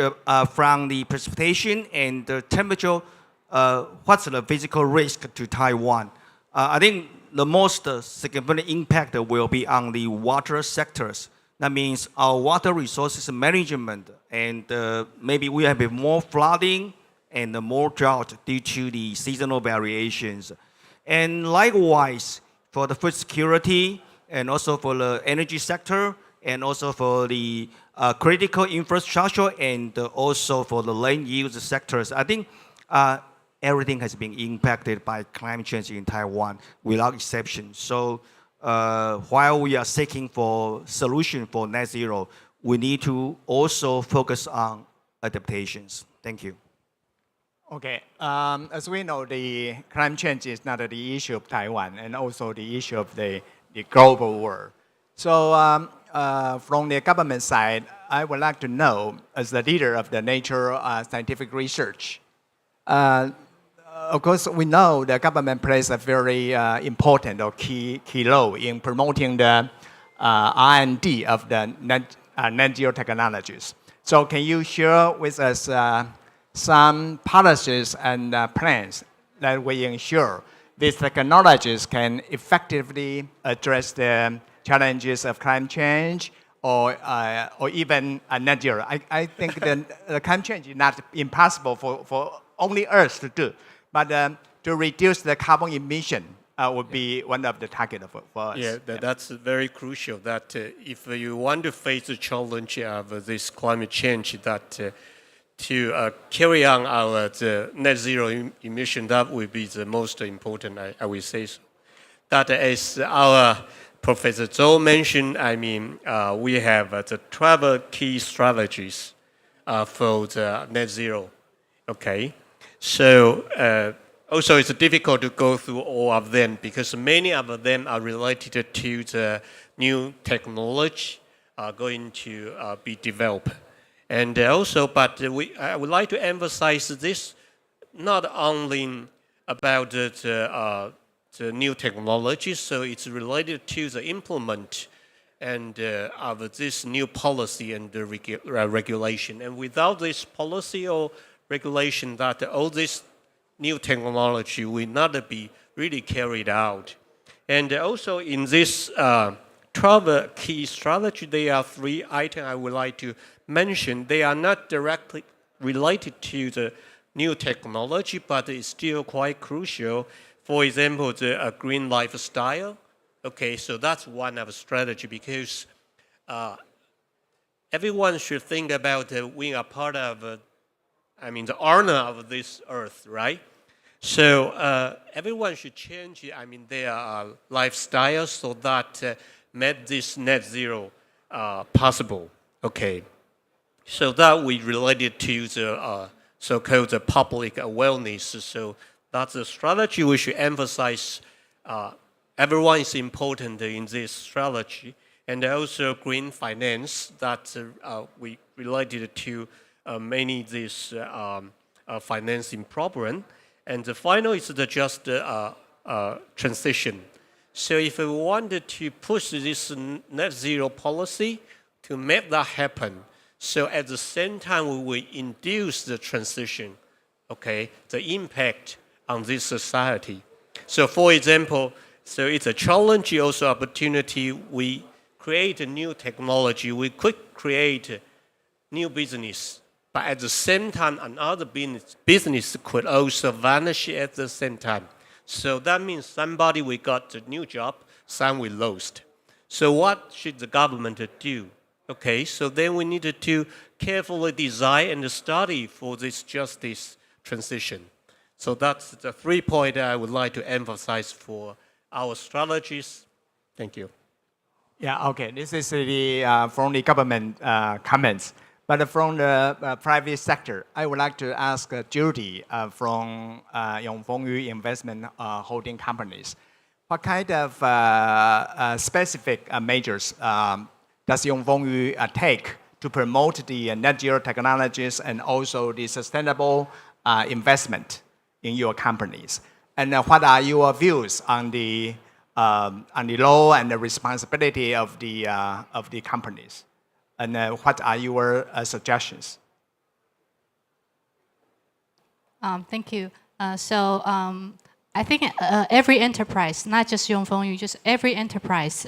Speaker 8: from the precipitation and the temperature, what's the physical risk to Taiwan? I think the most significant impact will be on the water sectors. That means our water resources management, and maybe we have more flooding and more drought due to the seasonal variations. And likewise, for the food security and also for the energy sector and also for the critical infrastructure and also for the land use sectors, I think everything has been impacted by climate change in Taiwan without exception. So while we are seeking for solution for net zero, we need to also focus on adaptations. Thank you.
Speaker 5: Okay, as we know, the climate change is not the issue of Taiwan and also the issue of the global world. So from the government side, I would like to know, as the leader of the nature scientific research, of course, we know the government plays a very important or key role in promoting the R&D of the net zero technologies. So can you share with us some policies and plans that will ensure these technologies can effectively address the challenges of climate change or even net zero? I think the climate change is not impossible for only Earth to do, but to reduce the carbon emission would be one of the targets for us.
Speaker 6: Yeah, that's very crucial. That if you want to face the challenge of this climate change, that to carry on our net zero emission, that will be the most important, I will say so. That as our Professor Zhou mentioned, I mean, we have the 12 key strategies for the net zero, okay? So also it's difficult to go through all of them because many of them are related to the new technology going to be developed. And also, but I would like to emphasize this not only about the new technology, so it's related to the implement and of this new policy and the regulation. And without this policy or regulation, that all this new technology will not be really carried out. And also in this 12 key strategy, there are 3 items I would like to mention. They are not directly related to the new technology, but it's still quite crucial. For example, the green lifestyle. Okay, so that's one of the strategy because everyone should think about being a part of, the owner of this earth, right? So everyone should change, their lifestyle so that make this net zero possible. Okay, so that we related to the so-called public awareness. So that's a strategy we should emphasize. Everyone is important in this strategy, and also green finance that we related to many this financing problem. And the final is just transition. So if we wanted to push this net zero policy to make that happen, so at the same time we will induce the transition, okay, the impact on this society. So for example, so it's a challenge, also opportunity. We create a new technology, we could create new business, but at the same time another business could also vanish at the same time. So that means somebody we got a new job, some we lost. So what should the government do? Okay, so then we needed to carefully design and study for this justice transition. So that's the 3 points I would like to emphasize for our strategies. Thank you.
Speaker 5: Yeah, okay. This is from the government comments. But from the private sector, I would like to ask Judy from永丰余Investment Holding Companies. What kind of specific measures does永丰余take to promote the net zero technologies and also the sustainable investment in your companies? And what are your views on the law and the responsibility of the companies? And what are your suggestions?
Speaker 7: Thank you. I think every enterprise, not just永丰余, just every enterprise,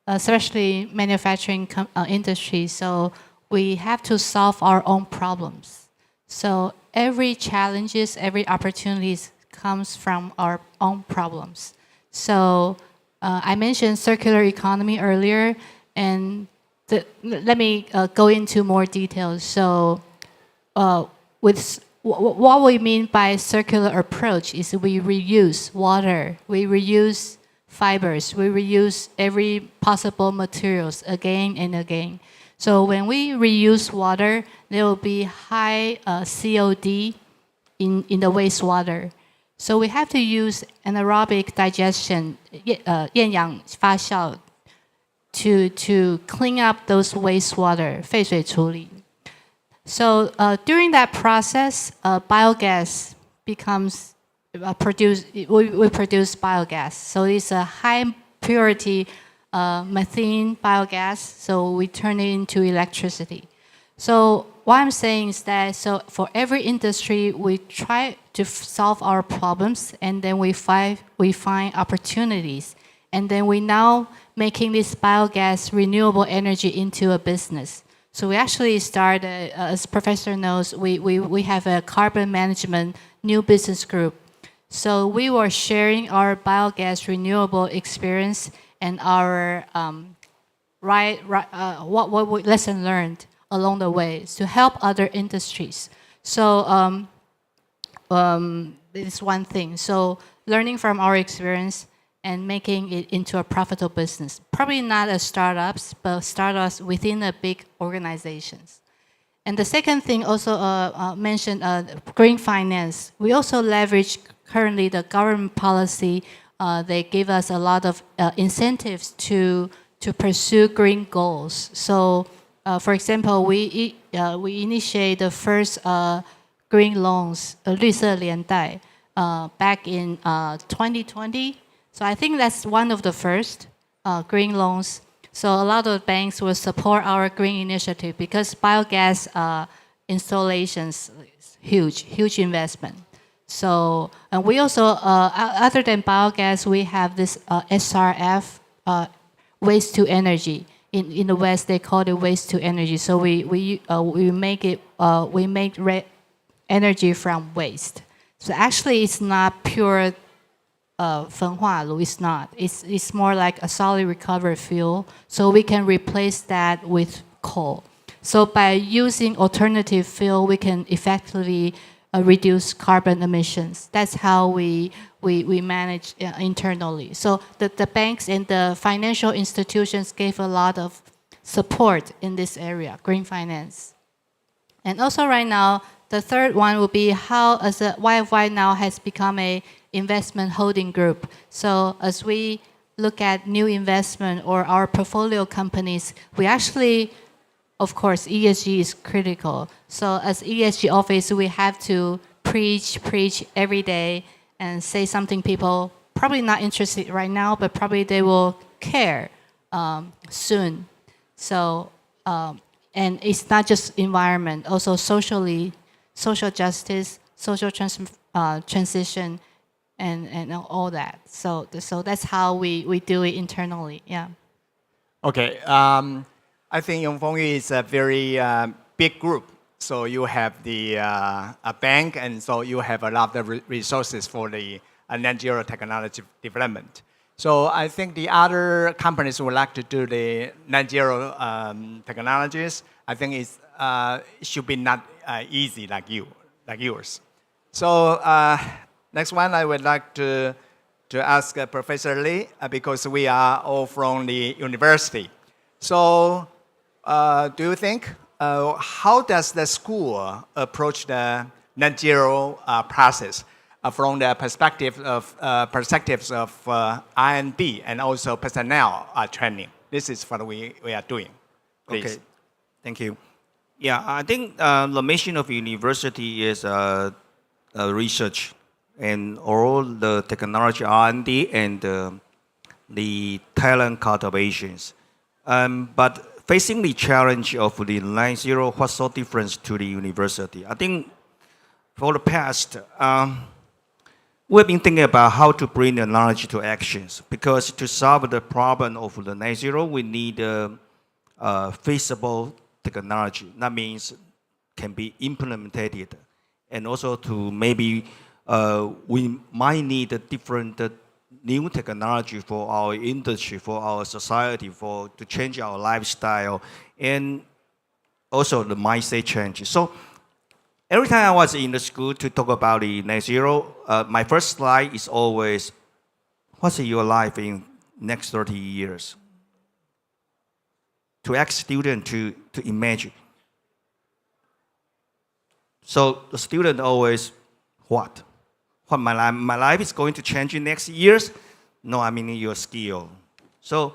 Speaker 7: especially manufacturing industry, so we have to solve our own problems. So every challenges, every opportunities comes from our own problems. So I mentioned circular economy earlier, and let me go into more details. So what we mean by circular approach is we reuse water, we reuse fibers, we reuse every possible materials again and again. So when we reuse water, there will be high COD in the wastewater. So we have to use anaerobic digestion, 厌氧发酵, to clean up those wastewater, 废水处理. So during that process, biogas becomes produced. We produce biogas. So it's a high purity methane biogas. So we turn it into electricity. So what I'm saying is that for every industry, we try to solve our problems, and then we find opportunities, and then we now making this biogas renewable energy into a business. So we actually started, as Professor knows, we have a carbon management new business group. So we were sharing our biogas renewable experience and our what we lesson learned along the way to help other industries. So this is one thing. So learning from our experience and making it into a profitable business. Probably not as startups, but startups within the big organizations. And the second thing also mentioned green finance. We also leverage currently the government policy. They give us a lot of incentives to pursue green goals. So, for example, we initiate the first green loans, 绿色连贷, back in 2020. So I think that's one of the first green loans. So a lot of banks will support our green initiative because biogas installations, huge investment. So and we also, other than biogas, we have this SRF, waste to energy. In the West, they call it waste to energy. So we make it, we make energy from waste. So actually, it's not pure 焚化炉. It's not. It's more like a solid recovered fuel. So we can replace that with coal. So by using alternative fuel, we can effectively reduce carbon emissions. That's how we manage internally. So the banks and the financial institutions gave a lot of support in this area, green finance. And also right now, the third one will be how as a YFY now has become a investment holding group. So as we look at new investment or our portfolio companies, we actually, of course, ESG is critical. So as ESG office, we have to preach every day and say something people probably not interested right now, but probably they will care soon. So, and it's not just environment, also socially, social justice, social transition, and all that. So that's how we do it internally. Yeah.
Speaker 5: Okay. I think永丰余is a very big group. So you have the a bank, and so you have a lot of resources for the net zero technology development. So I think the other companies would like to do the net zero technologies. I think it should be not easy like yours. So next one, I would like to ask Professor Lee, because we are all from the university. So do you think, how does the school approach the net zero process from the perspectives of R&D and also personnel training? This is what we are doing. Please.
Speaker 8: Okay, thank you. Yeah, I think the mission of university is research and all the technology R&D and the talent cultivations. But facing the challenge of the net zero, what's so different to the university? I think for the past, we've been thinking about how to bring the knowledge to actions, because to solve the problem of the net zero, we need feasible technology. That means can be implemented, and also to maybe we might need a different new technology for our industry, for our society, to change our lifestyle, and also the mindset change. So every time I was in the school to talk about the net zero, my first slide is always, what's your life in next 30 years? To ask students to imagine. So the student always, what? What my life is going to change in next years? No, I mean your skill. So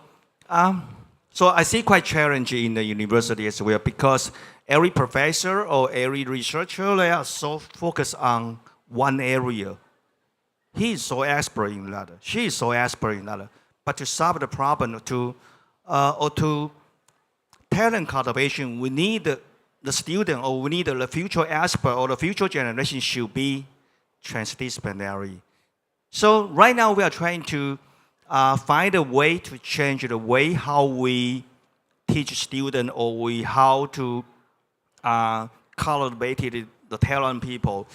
Speaker 8: I see quite challenging in the university as well, because every professor or every researcher, they are so focused on one area. He is so expert in that. She is so expert in that. But to solve the problem, or to talent cultivation, we need the student, or we need the future expert, or the future generation should be transdisciplinary. So right now we are trying to find a way to change the way how we teach students, or how to cultivate the talent people.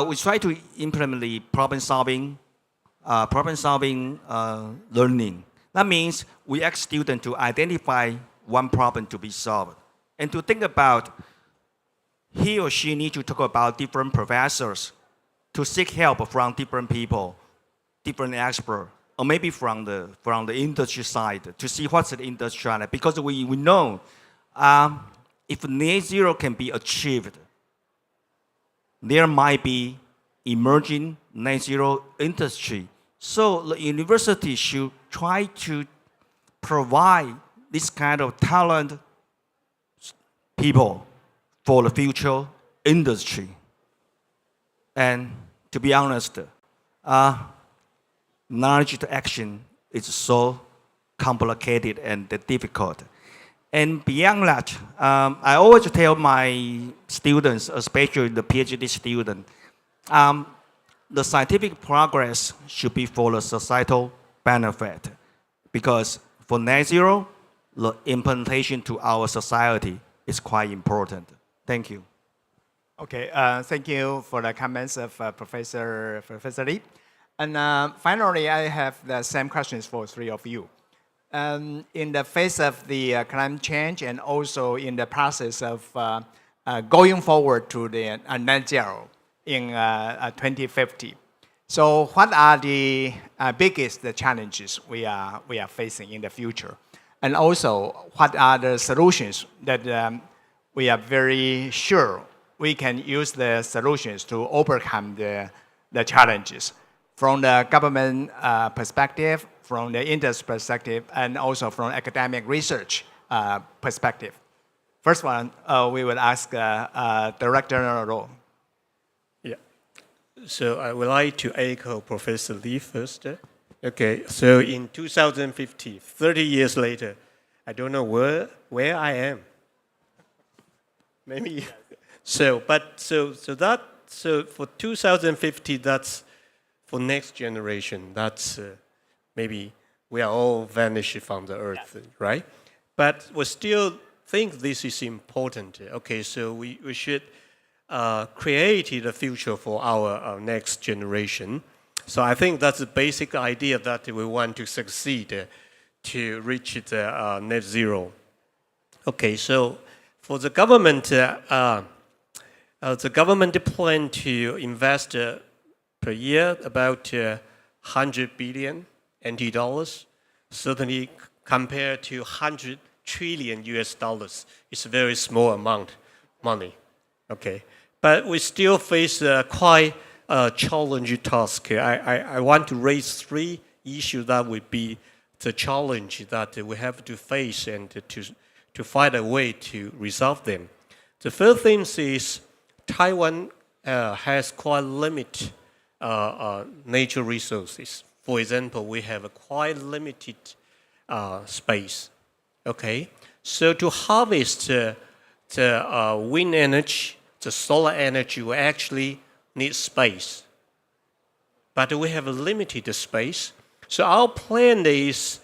Speaker 8: We try to implement the problem-solving learning. That means we ask students to identify one problem to be solved, and to think about he or she need to talk about different professors, to seek help from different people, different experts, or maybe from the industry side, to see what's the industry on it. Because we know if net zero can be achieved, there might be emerging net zero industry. So the university should try to provide this kind of talent people for the future industry. And to be honest, knowledge to action is so complicated and difficult. And beyond that, I always tell my students, especially the PhD student, the scientific progress should be for the societal benefit. Because for net zero, the implementation to our society is quite important. Thank you.
Speaker 5: Okay, thank you for the comments of Professor Lee. And finally, I have the same questions for three of you. In the face of the climate change, and also in the process of going forward to the net zero in 2050. So what are the biggest challenges we are facing in the future? And also, what are the solutions that we are very sure we can use the solutions to overcome the challenges from the government perspective, from the industry perspective, and also from academic research perspective? First one, we will ask Director Liao.
Speaker 6: Yeah. So I would like to echo Professor Lee first. Okay, so in 2050, 30 years later, I don't know where I am. Maybe. So for 2050, that's for next generation. That's maybe we are all vanished from the earth, right? But we still think this is important. Okay, so we should create the future for our next generation. So I think that's the basic idea that we want to succeed to reach the net zero. Okay, so for the government plan to invest per year about 100 billion NT dollars. Certainly compared to 100 trillion US dollars, it's a very small amount of money. Okay, but we still face quite a challenging task. I want to raise 3 issues that would be the challenge that we have to face and to find a way to resolve them. The first thing is Taiwan has quite limited natural resources. For example, we have a quite limited space. Okay, so to harvest the wind energy, the solar energy, we actually need space. But we have a limited space. So our plan is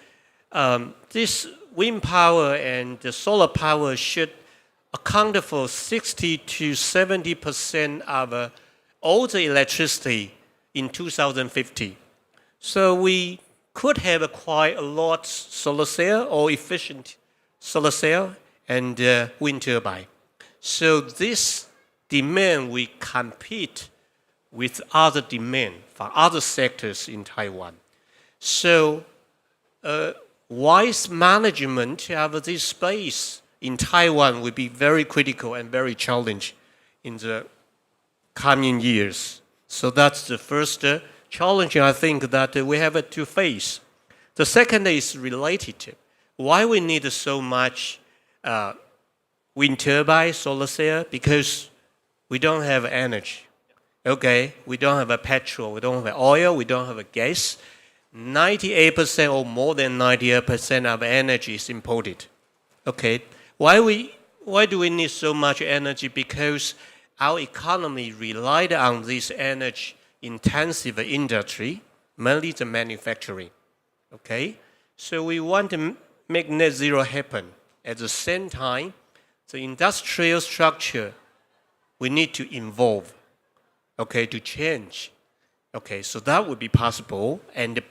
Speaker 6: this wind power and the solar power should account for 60 to 70% of all the electricity in 2050. So we could have quite a lot solar cell or efficient solar cell and wind turbine. So this demand we compete with other demand for other sectors in Taiwan. So wise management of this space in Taiwan will be very critical and very challenging in the coming years. So that's the first challenge I think that we have to face. The second is related to why we need so much wind turbine, solar cell, because we don't have energy. Okay, we don't have a petrol, we don't have oil, we don't have a gas. 98% or more than 98% of energy is imported. Okay, why do we need so much energy? Because our economy relied on this energy-intensive industry, mainly the manufacturing. Okay, so we want to make net zero happen. At the same time, the industrial structure we need to evolve. Okay, to change. Okay, so that would be possible,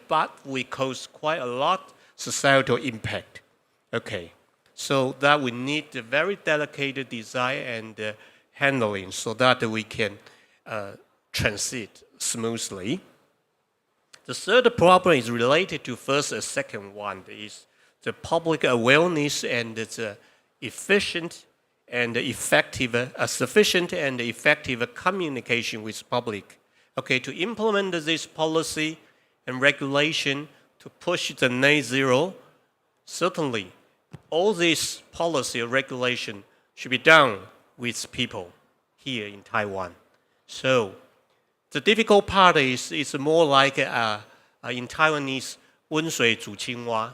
Speaker 6: but we cause quite a lot societal impact. Okay, so that we need a very delicate design and handling so that we can transit smoothly. The third problem is related to first and second one, is the public awareness and the efficient and effective, sufficient and effective communication with public. Okay, to implement this policy and regulation to push the net zero, certainly all this policy or regulation should be done with people here in Taiwan. So the difficult part is more like in Taiwanese, 温水煮青蛙.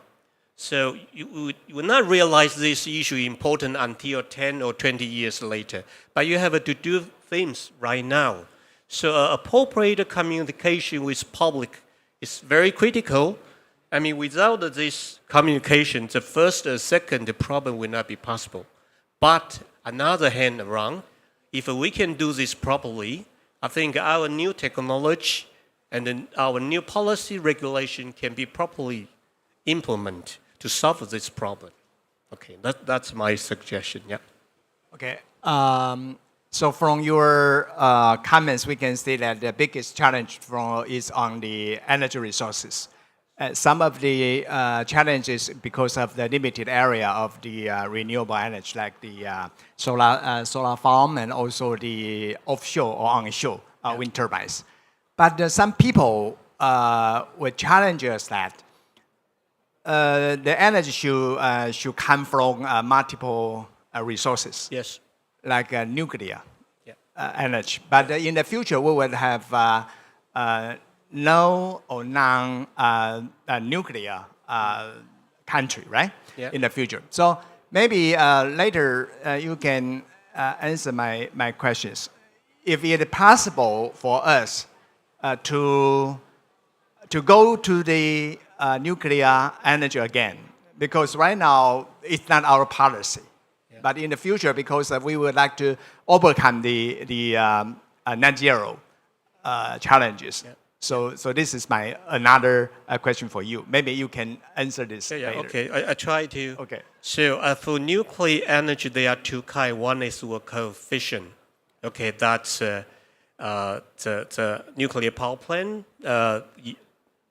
Speaker 6: So you will not realize this issue important until 10 or 20 years later. But you have to do things right now. So appropriate communication with public is very critical. I mean, without this communication, the first and second problem will not be possible. But another hand around, if we can do this properly, I think our new technology and then our new policy regulation can be properly implemented to solve this problem. Okay, that's my suggestion, yeah.
Speaker 5: Okay, so from your comments, we can see that the biggest challenge is on the energy resources. Some of the challenges because of the limited area of the renewable energy, like the solar farm and also the offshore or onshore wind turbines. But some people would challenge us that the energy should come from multiple resources.
Speaker 6: Yes.
Speaker 5: Like nuclear.
Speaker 6: Yeah.
Speaker 5: energy. But in the future, we will have no or non-nuclear country, right?
Speaker 6: Yeah.
Speaker 5: In the future. So maybe later you can answer my questions. If it is possible for us to go to the nuclear energy again, because right now it's not our policy. But in the future, because we would like to overcome the net zero challenges.
Speaker 6: Yeah.
Speaker 5: So this is my another question for you. Maybe you can answer this later.
Speaker 6: Okay, I try to.
Speaker 5: Okay.
Speaker 6: So for nuclear energy, there are two kinds. One is what called fission. Okay, that's the nuclear power plant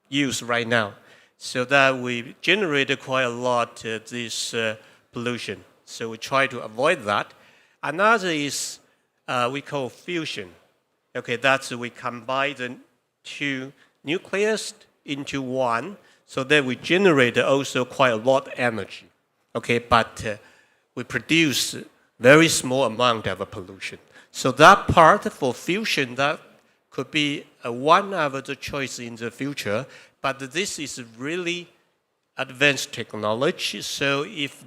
Speaker 6: used right now. So that we generated quite a lot of this pollution. So we try to avoid that. Another is we call fusion. Okay, that's we combine the two nucleus into one, so that we generate also quite a lot of energy. Okay, but we produce very small amount of pollution. So that part for fusion, that could be one of the choice in the future, but this is really advanced technology. So if,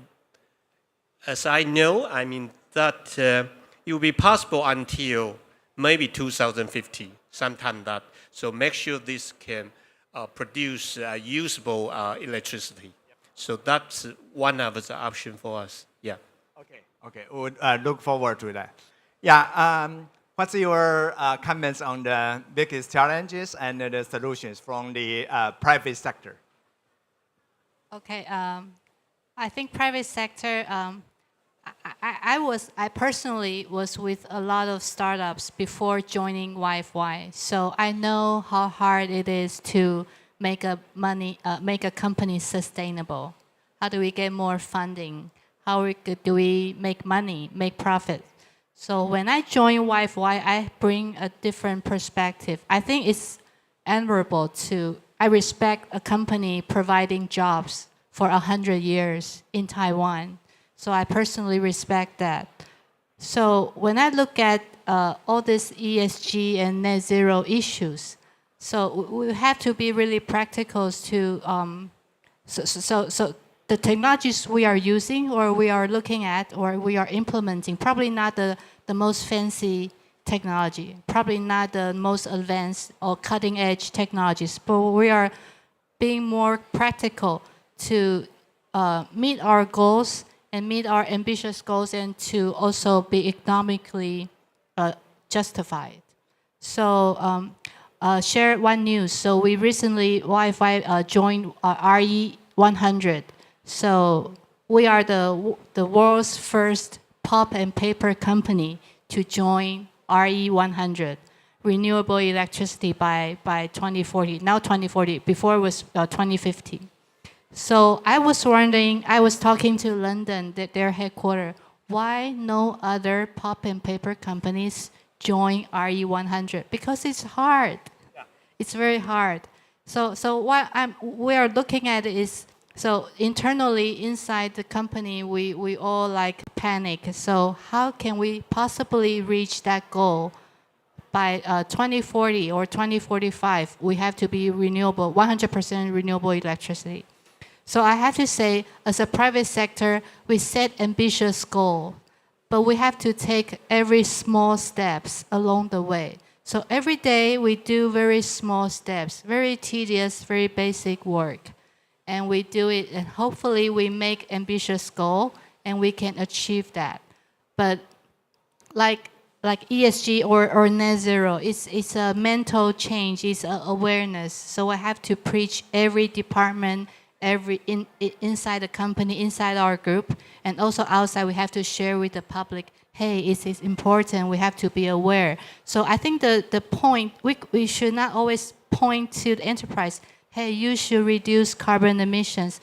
Speaker 6: as I know, I mean that it will be possible until maybe 2050, sometime that. So make sure this can produce usable electricity. So that's one of the options for us. Yeah.
Speaker 5: Okay. We would look forward to that. Yeah. What's your comments on the biggest challenges and the solutions from the private sector?
Speaker 7: Okay. I think private sector. I personally was with a lot of startups before joining YFY, so I know how hard it is to make a company sustainable. How do we get more funding? How do we make money, make profit? So when I join YFY, I bring a different perspective. I think it's admirable to. I respect a company providing jobs for 100 years in Taiwan. So I personally respect that. So when I look at all these ESG and net zero issues, so we have to be really practical to, so the technologies we are using or we are looking at or we are implementing, probably not the most fancy technology, probably not the most advanced or cutting edge technologies, but we are being more practical to meet our goals and meet our ambitious goals and to also be economically justified. So share one news. So we recently, YFY joined RE100. So we are the world's first pulp and paper company to join RE100, renewable electricity by 2040, now 2040, before it was 2050. So I was wondering, I was talking to London, their headquarters, why no other pulp and paper companies join RE100? Because it's hard. Yeah. It's very hard. So what we are looking at is, so internally inside the company, we all like panic. So how can we possibly reach that goal? By 2040 or 2045, we have to be renewable, 100% renewable electricity. So I have to say, as a private sector, we set ambitious goals, but we have to take every small steps along the way. So every day we do very small steps, very tedious, very basic work. And we do it, and hopefully we make ambitious goal, and we can achieve that. But like ESG or net zero, it's a mental change, it's an awareness. So I have to preach every department, inside the company, inside our group, and also outside we have to share with the public, hey, it's important, we have to be aware. So I think the point, we should not always point to the enterprise, hey, you should reduce carbon emissions.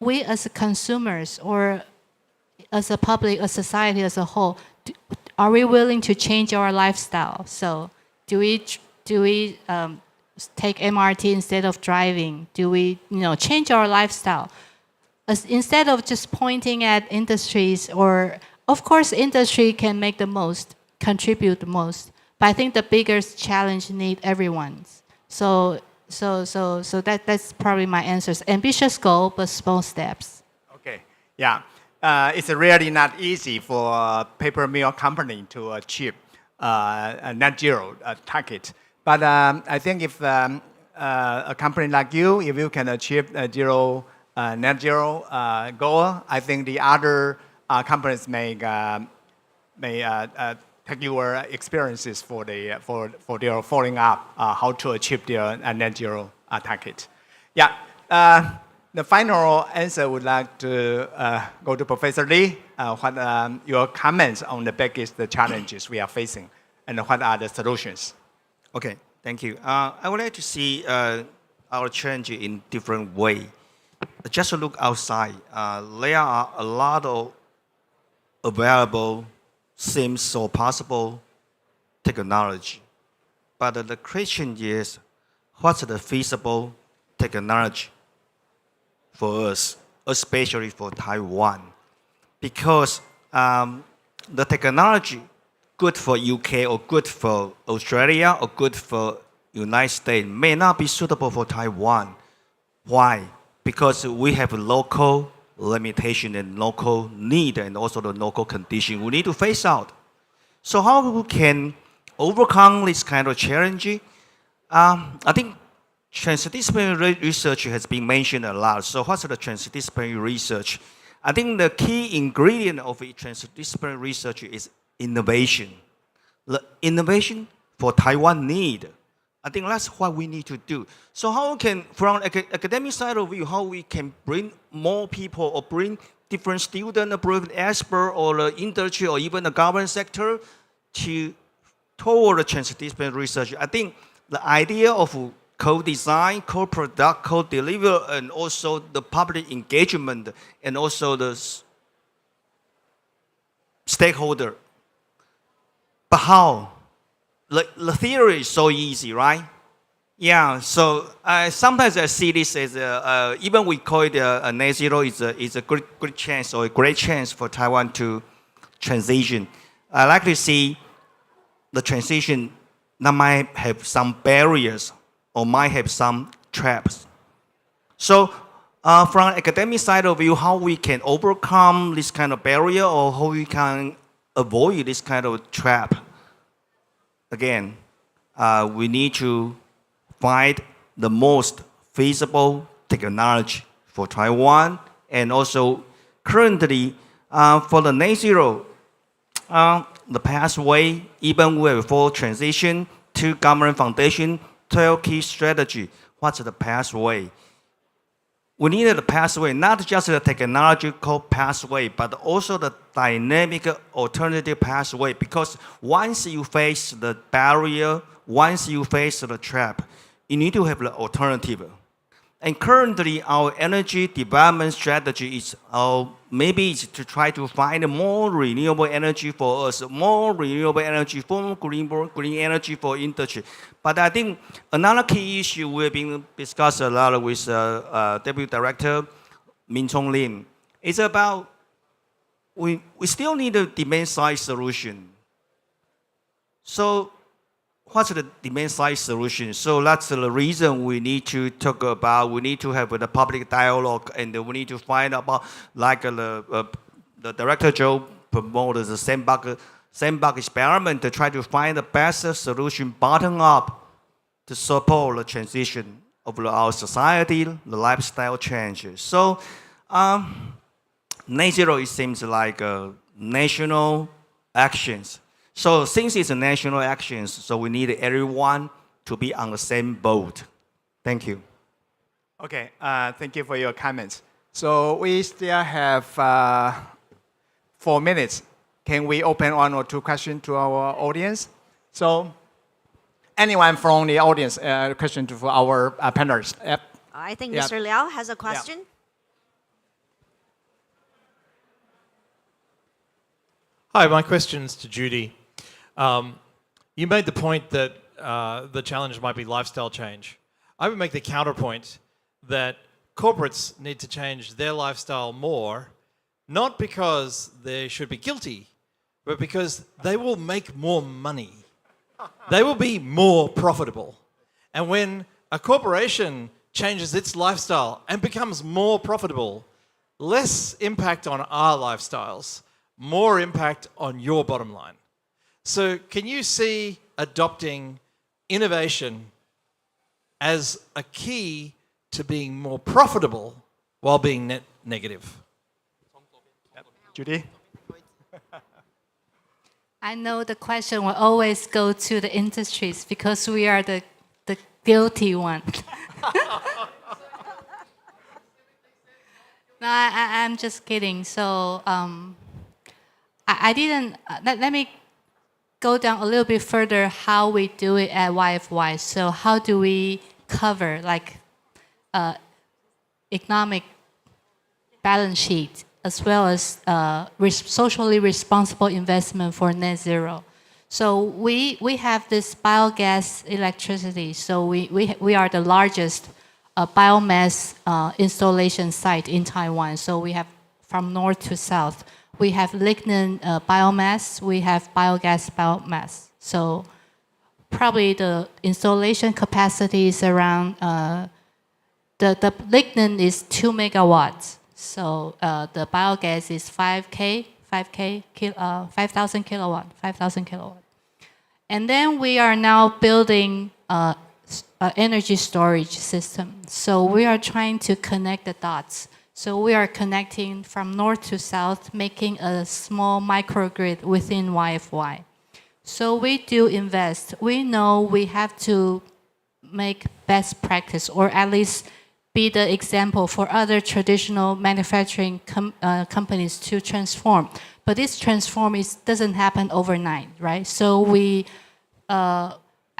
Speaker 7: We as consumers or as a public, a society as a whole, are we willing to change our lifestyle? So do we take MRT instead of driving? Do we change our lifestyle? Instead of just pointing at industries, or of course industry can make the most, contribute the most. But I think the biggest challenge need everyone's. So that's probably my answers. Ambitious goal, but small steps.
Speaker 5: Okay, yeah. It's really not easy for a paper mill company to achieve a net zero target. But I think if a company like you, if you can achieve a net zero goal, I think the other companies may take your experiences for their following up how to achieve their net zero target. Yeah. The final answer would like to go to Professor Lee. What are your comments on the biggest challenges we are facing, and what are the solutions?
Speaker 8: Okay, thank you. I would like to see our challenge in different way. Just look outside. There are a lot of available, seems so possible technology. But the question is, what's the feasible technology for us, especially for Taiwan? Because the technology good for UK or good for Australia or good for United States may not be suitable for Taiwan. Why? Because we have local limitation and local need and also the local condition we need to face out. So how we can overcome this kind of challenge? I think transdisciplinary research has been mentioned a lot. So what's the transdisciplinary research? I think the key ingredient of transdisciplinary research is innovation. The innovation for Taiwan need. I think that's what we need to do. So how can, from academic side of view, how we can bring more people or bring different students, bring expert or the industry or even the government sector toward the transdisciplinary research. I think the idea of co-design, co-product, co-deliver, and also the public engagement, and also the stakeholder. But how? The theory is so easy, right? Yeah, so sometimes I see this as, even we call it a net zero, is a good chance or a great chance for Taiwan to transition. I like to see the transition that might have some barriers or might have some traps. So from academic side of view, how we can overcome this kind of barrier or how we can avoid this kind of trap. Again, we need to find the most feasible technology for Taiwan, and also currently for the net zero, the pathway, even with full transition to government foundation, 12 key strategy. What's the pathway? We need the pathway, not just the technological pathway, but also the dynamic alternative pathway. Because once you face the barrier, once you face the trap, you need to have the alternative. And currently, our energy development strategy is maybe it's to try to find more renewable energy for us, more renewable energy for green energy for industry. But I think another key issue we've been discussed a lot with Deputy Director Min Chong Lim is about we still need a demand side solution. So what's the demand side solution? So that's the reason we need to talk about, we need to have the public dialogue, and we need to find about, like the Director Joe promoted the sandbox experiment to try to find the best solution bottom up to support the transition of our society, the lifestyle changes. So net zero, it seems like national actions. So since it's a national action, so we need everyone to be on the same boat. Thank you.
Speaker 5: Okay, thank you for your comments. So we still have 4 minutes. Can we open 1 or 2 questions to our audience? So anyone from the audience, question to our panelists? Yep.
Speaker 1: I think Mr. Liao has a question.
Speaker 5: Yeah.
Speaker 9: Hi, my question's to Judy. You made the point that the challenge might be lifestyle change. I would make the counterpoint that corporates need to change their lifestyle more, not because they should be guilty, but because they will make more money. They will be more profitable. And when a corporation changes its lifestyle and becomes more profitable, less impact on our lifestyles, more impact on your bottom line. So can you see adopting innovation as a key to being more profitable while being net negative?
Speaker 5: Judy?
Speaker 7: I know the question will always go to the industries because we are the guilty one. No, I'm just kidding. So I didn't, let me go down a little bit further how we do it at YFY. So how do we cover like economic balance sheet as well as socially responsible investment for net zero. So we have this biogas electricity. So we are the largest biomass installation site in Taiwan. So we have from north to south. We have lignin biomass. We have biogas biomass. So probably the installation capacity is around, the lignin is 2 megawatts. So the biogas is 5,000 kilowatt, 5,000 kilowatt. And then we are now building an energy storage system. So we are trying to connect the dots. So we are connecting from north to south, making a small microgrid within YFY. So we do invest. We know we have to make best practice, or at least be the example for other traditional manufacturing companies to transform. But this transform doesn't happen overnight, right? So we, I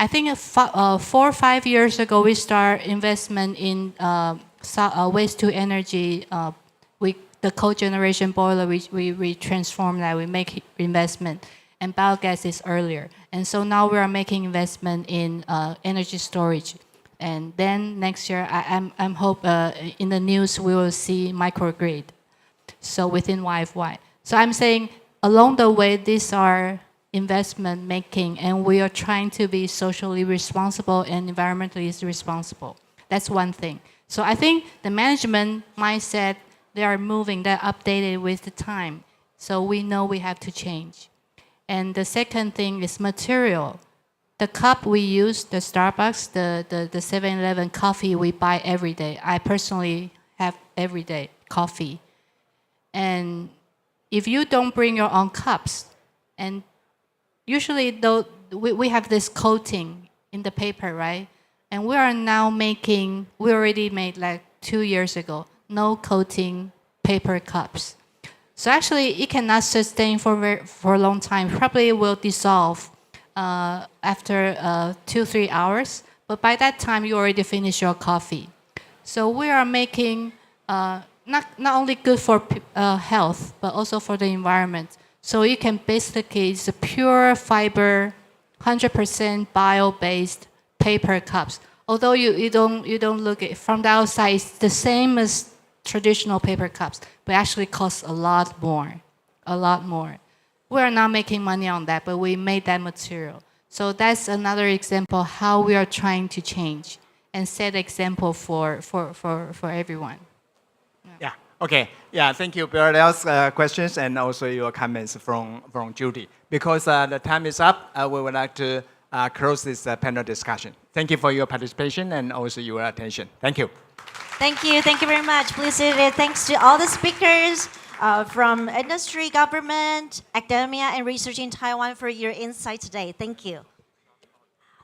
Speaker 7: think 4 or 5 years ago, we start investment in waste to energy. The cogeneration boiler, we transform that, we make investment. And biogas is earlier. And so now we are making investment in energy storage. And then next year, I'm hope in the news we will see microgrid. So within YFY. So I'm saying along the way, these are investment making, and we are trying to be socially responsible and environmentally responsible. That's one thing. So I think the management mindset, they are moving, they're updated with the time. So we know we have to change. And the second thing is material. The cup we use, the Starbucks, the 7-Eleven coffee we buy every day. I personally have every day coffee. And if you don't bring your own cups, and usually though we have this coating in the paper, right? And we are now making, we already made like 2 years ago, no coating paper cups. So actually it cannot sustain for a long time. Probably will dissolve after 2-3 hours, but by that time you already finished your coffee. So we are making not only good for health, but also for the environment. So you can basically, it's a pure fiber, 100% bio-based paper cups. Although you don't look at it from the outside, it's the same as traditional paper cups, but actually costs a lot more. We are not making money on that, but we made that material. So that's another example how we are trying to change and set example for everyone.
Speaker 5: Yeah. Okay. Yeah. Thank you, Liao's questions and also your comments from Judy. Because the time is up, we would like to close this panel discussion. Thank you for your participation and also your attention. Thank you.
Speaker 1: Thank you very much. Please sit. Thanks to all the speakers from industry, government, academia, and research in Taiwan for your insight today. Thank you.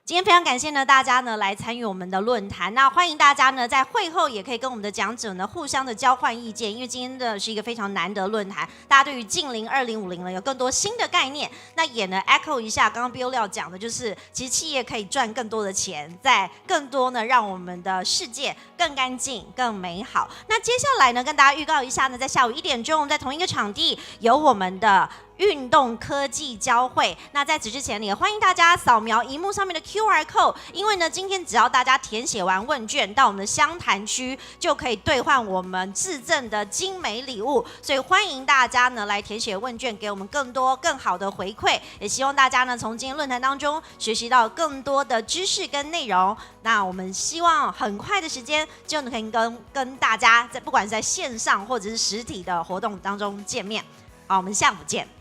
Speaker 1: 今天非常感谢呢大家呢来参与我们的论坛，那欢迎大家呢在会后也可以跟我们的讲者呢互相的交换意见，因为今天的是一个非常难得论坛，大家对于净零2050呢有更多新的概念，那也呢 echo 一下刚刚 Liao 讲的，就是其实企业可以赚更多的钱，在更多呢让我们的世界更干净、更美好。那接下来呢跟大家预告一下呢，在下午1点钟，在同一个场地有我们的运动科技交汇。那在此之前，也欢迎大家扫描荧幕上面的 QR code， 因为呢，今天只要大家填写完问卷到我们的相谈区，就可以兑换我们致赠的精美礼物。所以欢迎大家呢来填写问卷，给我们更多更好的回馈。也希望大家呢从今天论坛当中学习到更多的知识跟内容。那我们希望很快的时间就能可以跟大家在不管是在线上或者是实体的活动当中见面。好，我们下午见。